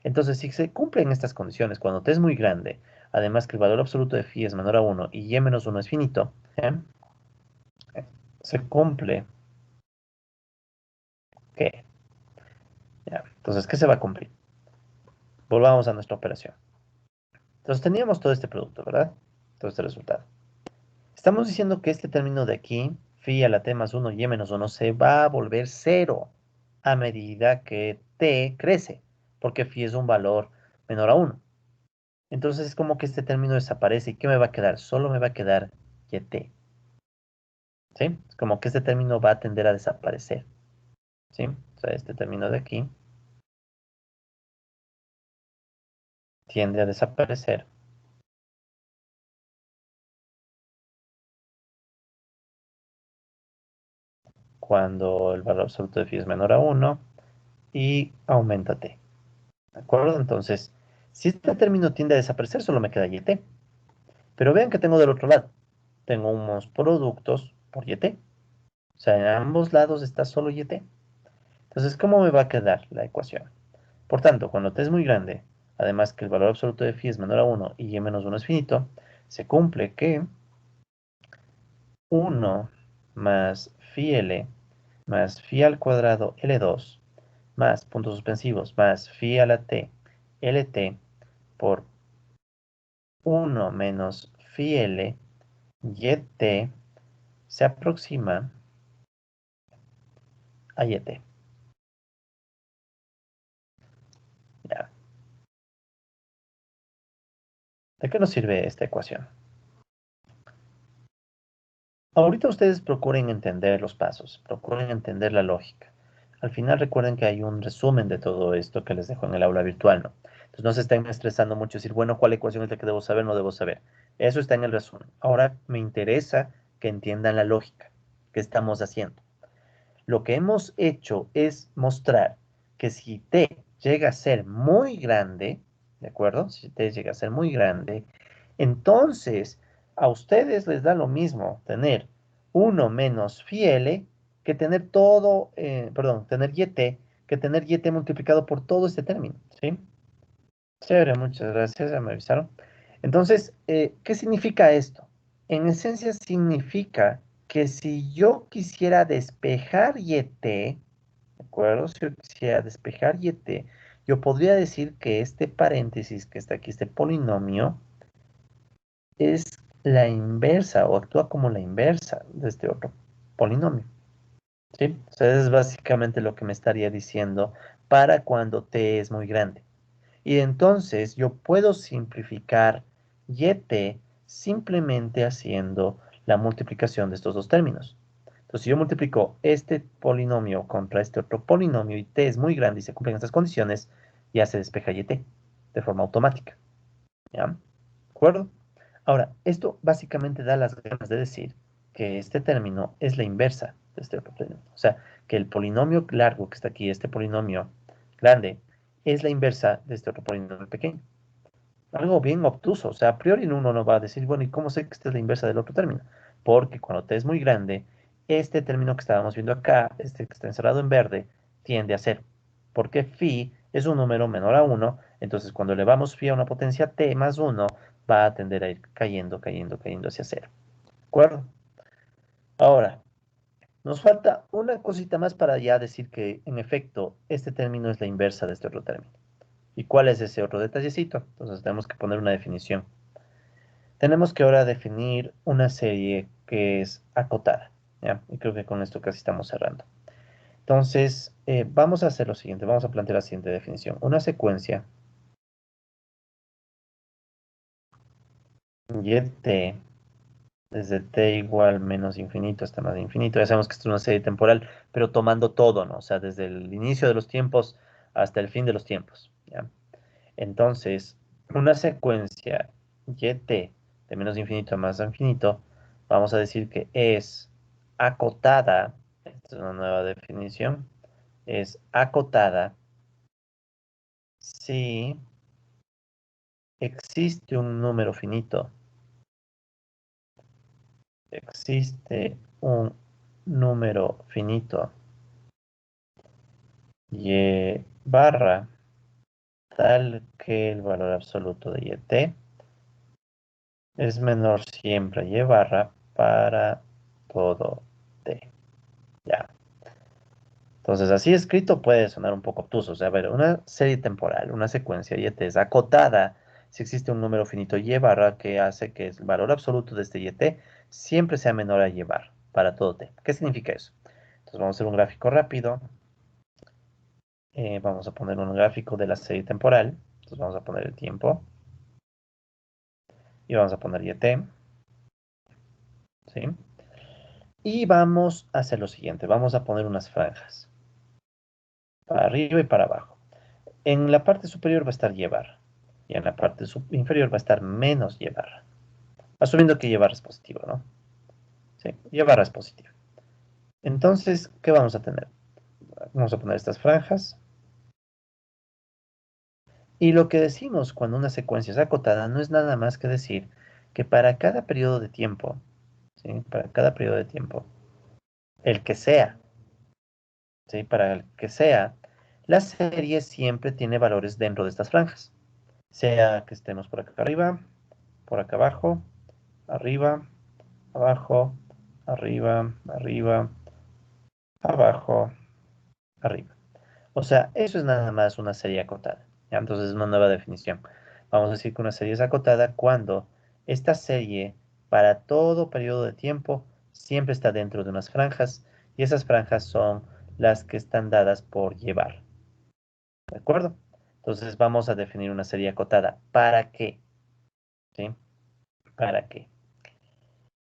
Entonces, si se cumplen estas condiciones, cuando t es muy grande, además que el valor absoluto de phi es menor a uno y y menos uno es finito, ¿ya? Se cumple ¿qué? ¿Ya? Entonces, ¿qué se va a cumplir? Volvamos a nuestra operación. Entonces, teníamos todo este producto, ¿verdad? Todo este resultado. Estamos diciendo que este término de aquí, phi a la t más uno y menos uno, se va a volver cero a medida que t crece, porque phi es un valor menor a uno. Entonces es como que este término desaparece. ¿Y qué me va a quedar? Solo me va a quedar YT. ¿Sí? Es como que este término va a tender a desaparecer. ¿Sí? O sea, este término de aquí tiende a desaparecer cuando el valor absoluto de phi es menor a uno y aumenta t. ¿De acuerdo? Entonces, si este término tiende a desaparecer, solo me queda YT. Pero vean que tengo del otro lado. Tengo unos productos por YT. O sea, en ambos lados está solo YT. Entonces, ¿cómo me va a quedar la ecuación? Por tanto, cuando t es muy grande, además que el valor absoluto de phi es menor a uno y y menos uno es finito, se cumple que uno más phi l más phi al cuadrado L2 más puntos suspensivos más phi a la t LT por uno menos phi l YT se aproxima a YT. Ya. ¿De qué nos sirve esta ecuación? Ahorita ustedes procuren entender los pasos, procuren entender la lógica. Al final recuerden que hay un resumen de todo esto que les dejo en el aula virtual, ¿no? Entonces no se estén estresando mucho, decir, bueno, ¿cuál ecuación es la que debo saber? No debo saber. Eso está en el resumen. Ahora me interesa que entiendan la lógica que estamos haciendo. Lo que hemos hecho es mostrar que si t llega a ser muy grande, ¿de acuerdo? Si t llega a ser muy grande, entonces a ustedes les da lo mismo tener uno menos phi l que tener todo, perdón, tener yt, que tener yt multiplicado por todo este término, ¿sí? Chévere, muchas gracias, ya me avisaron. Entonces, ¿qué significa esto? En esencia significa que si yo quisiera despejar YT, ¿de acuerdo? Si yo quisiera despejar YT, yo podría decir que este paréntesis que está aquí, este polinomio, es la inversa o actúa como la inversa de este otro polinomio. ¿Sí? O sea, es básicamente lo que me estaría diciendo para cuando t es muy grande. Y entonces yo puedo simplificar YT simplemente haciendo la multiplicación de estos dos términos. Entonces, si yo multiplico este polinomio contra este otro polinomio y t es muy grande y se cumplen estas condiciones, ya se despeja YT de forma automática. ¿Ya? ¿De acuerdo? Ahora, esto básicamente da las ganas de decir que este término es la inversa de este otro término. O sea, que el polinomio largo que está aquí, este polinomio grande, es la inversa de este otro polinomio pequeño. Algo bien obtuso. O sea, a priori uno no va a decir, bueno, ¿y cómo sé que esta es la inversa del otro término? Porque cuando t es muy grande, este término que estábamos viendo acá, este que está encerrado en verde, tiende a cero. Porque phi es un número menor a 1, entonces cuando elevamos phi a una potencia t más 1, va a tender a ir cayendo, cayendo, cayendo hacia cero. ¿De acuerdo? Ahora, nos falta una cosita más para ya decir que, en efecto, este término es la inversa de este otro término. ¿Y cuál es ese otro detallecito? Entonces tenemos que poner una definición. Tenemos que ahora definir una serie que es acotada. ¿Ya? Y creo que con esto casi estamos cerrando. Entonces, vamos a hacer lo siguiente. Vamos a plantear la siguiente definición. Una secuencia y t desde t igual menos infinito hasta más infinito. Ya sabemos que esto es una serie temporal, pero tomando todo, ¿no? O sea, desde el inicio de los tiempos hasta el fin de los tiempos. ¿Ya? Entonces, una secuencia yt de menos infinito a más infinito, vamos a decir que es acotada, esta es una nueva definición, es acotada si existe un número finito, existe un número finito y barra tal que el valor absoluto de yt es menor siempre a y barra para todo t. Ya. Entonces, así escrito puede sonar un poco obtuso. O sea, a ver, una serie temporal, una secuencia YT es acotada si existe un número finito y barra que hace que el valor absoluto de este YT siempre sea menor a y barra para todo t. ¿Qué significa eso? Entonces, vamos a hacer un gráfico rápido. Vamos a poner un gráfico de la serie temporal. Entonces, vamos a poner el tiempo y vamos a poner YT. ¿Sí? Y vamos a hacer lo siguiente. Vamos a poner unas franjas para arriba y para abajo. En la parte superior va a estar llevar. Y en la parte inferior va a estar menos llevar. Asumiendo que llevar es positivo, ¿no? Sí, llevar es positivo. Entonces, ¿qué vamos a tener? Vamos a poner estas franjas. Y lo que decimos cuando una secuencia es acotada no es nada más que decir que para cada periodo de tiempo, ¿sí? Para cada periodo de tiempo, el que sea, ¿sí? Para el que sea, la serie siempre tiene valores dentro de estas franjas. Sea que estemos por acá arriba, por acá abajo, arriba, abajo, arriba, arriba, abajo, arriba. O sea, eso es nada más una serie acotada. ¿Ya? Entonces es una nueva definición. Vamos a decir que una serie es acotada cuando esta serie, para todo periodo de tiempo, siempre está dentro de unas franjas y esas franjas son las que están dadas por llevar. ¿De acuerdo? Entonces vamos a definir una serie acotada. ¿Para qué? ¿Sí? ¿Para qué?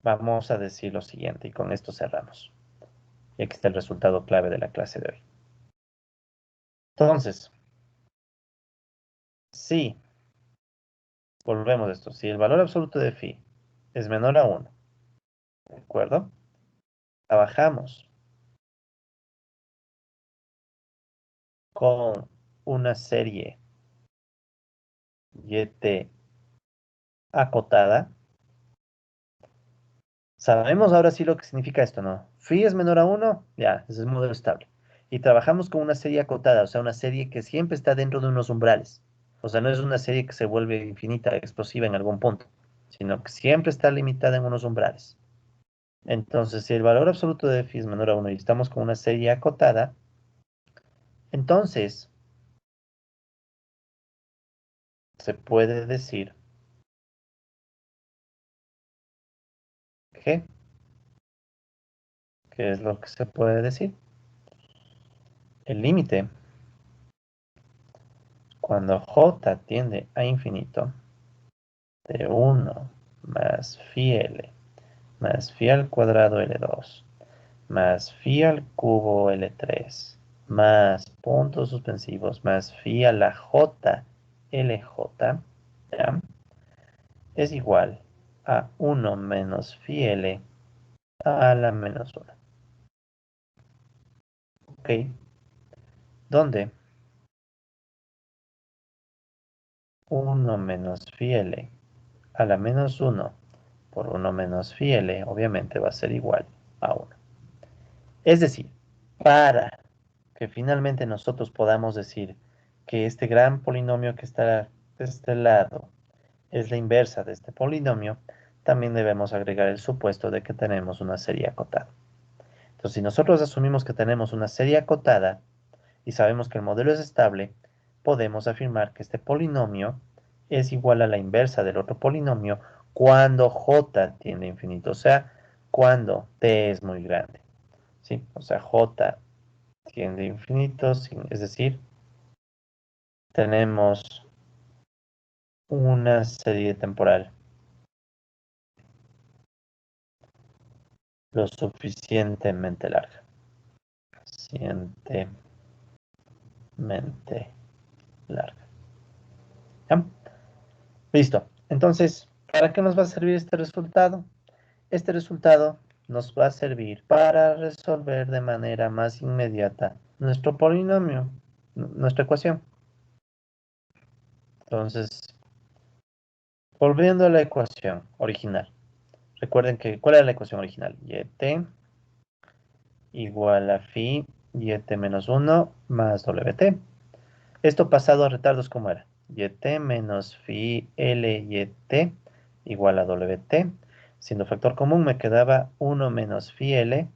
Vamos a decir lo siguiente y con esto cerramos. Y aquí está el resultado clave de la clase de hoy. Entonces, si volvemos a esto, si el valor absoluto de phi es menor a 1, ¿de acuerdo? Trabajamos con una serie YT acotada. Sabemos ahora sí lo que significa esto, ¿no? Phi es menor a 1, ya, ese es el modelo estable. Y trabajamos con una serie acotada, o sea, una serie que siempre está dentro de unos umbrales. O sea, no es una serie que se vuelve infinita, explosiva en algún punto, sino que siempre está limitada en unos umbrales. Entonces, si el valor absoluto de phi es menor a 1 y estamos con una serie acotada, entonces se puede decir que, ¿qué es lo que se puede decir? El límite, cuando j tiende a infinito, de 1 más phi l más phi al cuadrado L2 más phi al cubo L3 más puntos suspensivos más phi a la j LJ, ¿ya? Es igual a 1 menos phi L a la menos 1. ¿Ok? ¿Dónde 1 menos phi L a la menos 1 por 1 menos phi L obviamente va a ser igual a 1? Es decir, para que finalmente nosotros podamos decir que este gran polinomio que está de este lado es la inversa de este polinomio, también debemos agregar el supuesto de que tenemos una serie acotada. Entonces, si nosotros asumimos que tenemos una serie acotada y sabemos que el modelo es estable, podemos afirmar que este polinomio es igual a la inversa del otro polinomio cuando j tiende a infinito, o sea, cuando t es muy grande. ¿Sí? O sea, j tiende a infinito, es decir, tenemos una serie temporal lo suficientemente larga. Suficientemente larga. ¿Ya? Listo. Entonces, ¿para qué nos va a servir este resultado? Este resultado nos va a servir para resolver de manera más inmediata nuestro polinomio, nuestra ecuación. Entonces, volviendo a la ecuación original. Recuerden que, ¿cuál era la ecuación original? Yt igual a phi yt menos 1 más wt. Esto pasado a retardos, ¿cómo era? Yt menos phi l yt igual a wt. Siendo factor común me quedaba 1 menos phi l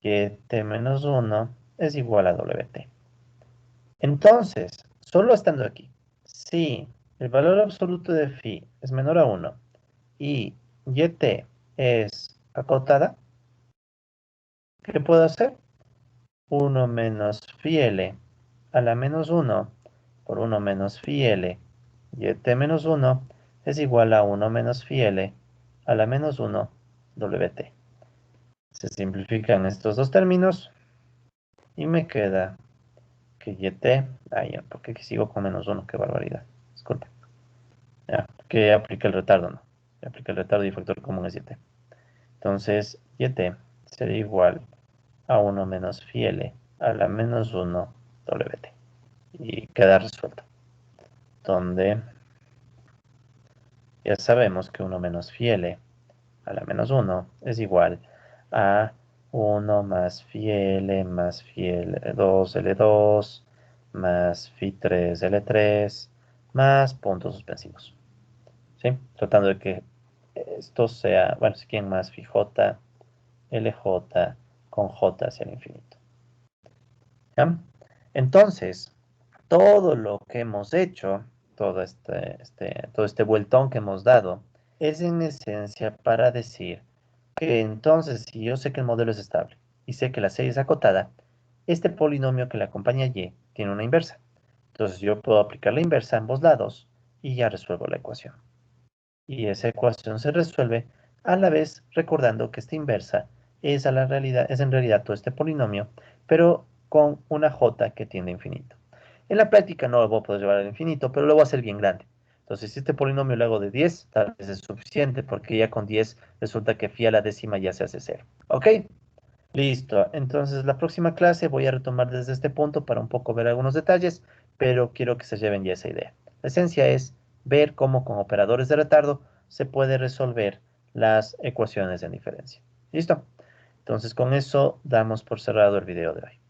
yt menos 1 es igual a wt. Entonces, solo estando aquí, si el valor absoluto de phi es menor a 1 y yt es acotada, ¿qué puedo hacer? 1 menos phi l a la menos 1 por 1 menos phi l yt menos 1 es igual a 1 menos phi l a la menos 1 wt. Se simplifican estos dos términos y me queda que yt, porque aquí sigo con menos 1, qué barbaridad, disculpe. Ya, que aplica el retardo, no. Aplica el retardo y el factor común es yt. Entonces, yt sería igual a 1 menos phi l a la menos 1 wt. Y queda resuelto. Donde ya sabemos que 1 menos phi l a la menos 1 es igual a 1 más phi l más phi l2 L2 más phi 3 L3 más puntos suspensivos. ¿Sí? Tratando de que esto sea, bueno, si quieren más phi j, LJ con j hacia el infinito. ¿Ya? Entonces, todo lo que hemos hecho, todo este vueltón que hemos dado, es en esencia para decir que entonces, si yo sé que el modelo es estable y sé que la serie es acotada, este polinomio que le acompaña y tiene una inversa. Entonces yo puedo aplicar la inversa a ambos lados y ya resuelvo la ecuación. Y esa ecuación se resuelve a la vez recordando que esta inversa es en realidad todo este polinomio, pero con una j que tiende a infinito. En la práctica no lo voy a poder llevar al infinito, pero lo voy a hacer bien grande. Entonces, si este polinomio lo hago de 10, tal vez es suficiente, porque ya con 10 resulta que phi a la décima ya se hace 0. ¿Ok? Listo. Entonces, la próxima clase voy a retomar desde este punto para un poco ver algunos detalles, pero quiero que se lleven ya esa idea. La esencia es ver cómo con operadores de retardo se puede resolver las ecuaciones de diferencia. ¿Listo? Entonces, con eso damos por cerrado el video de hoy.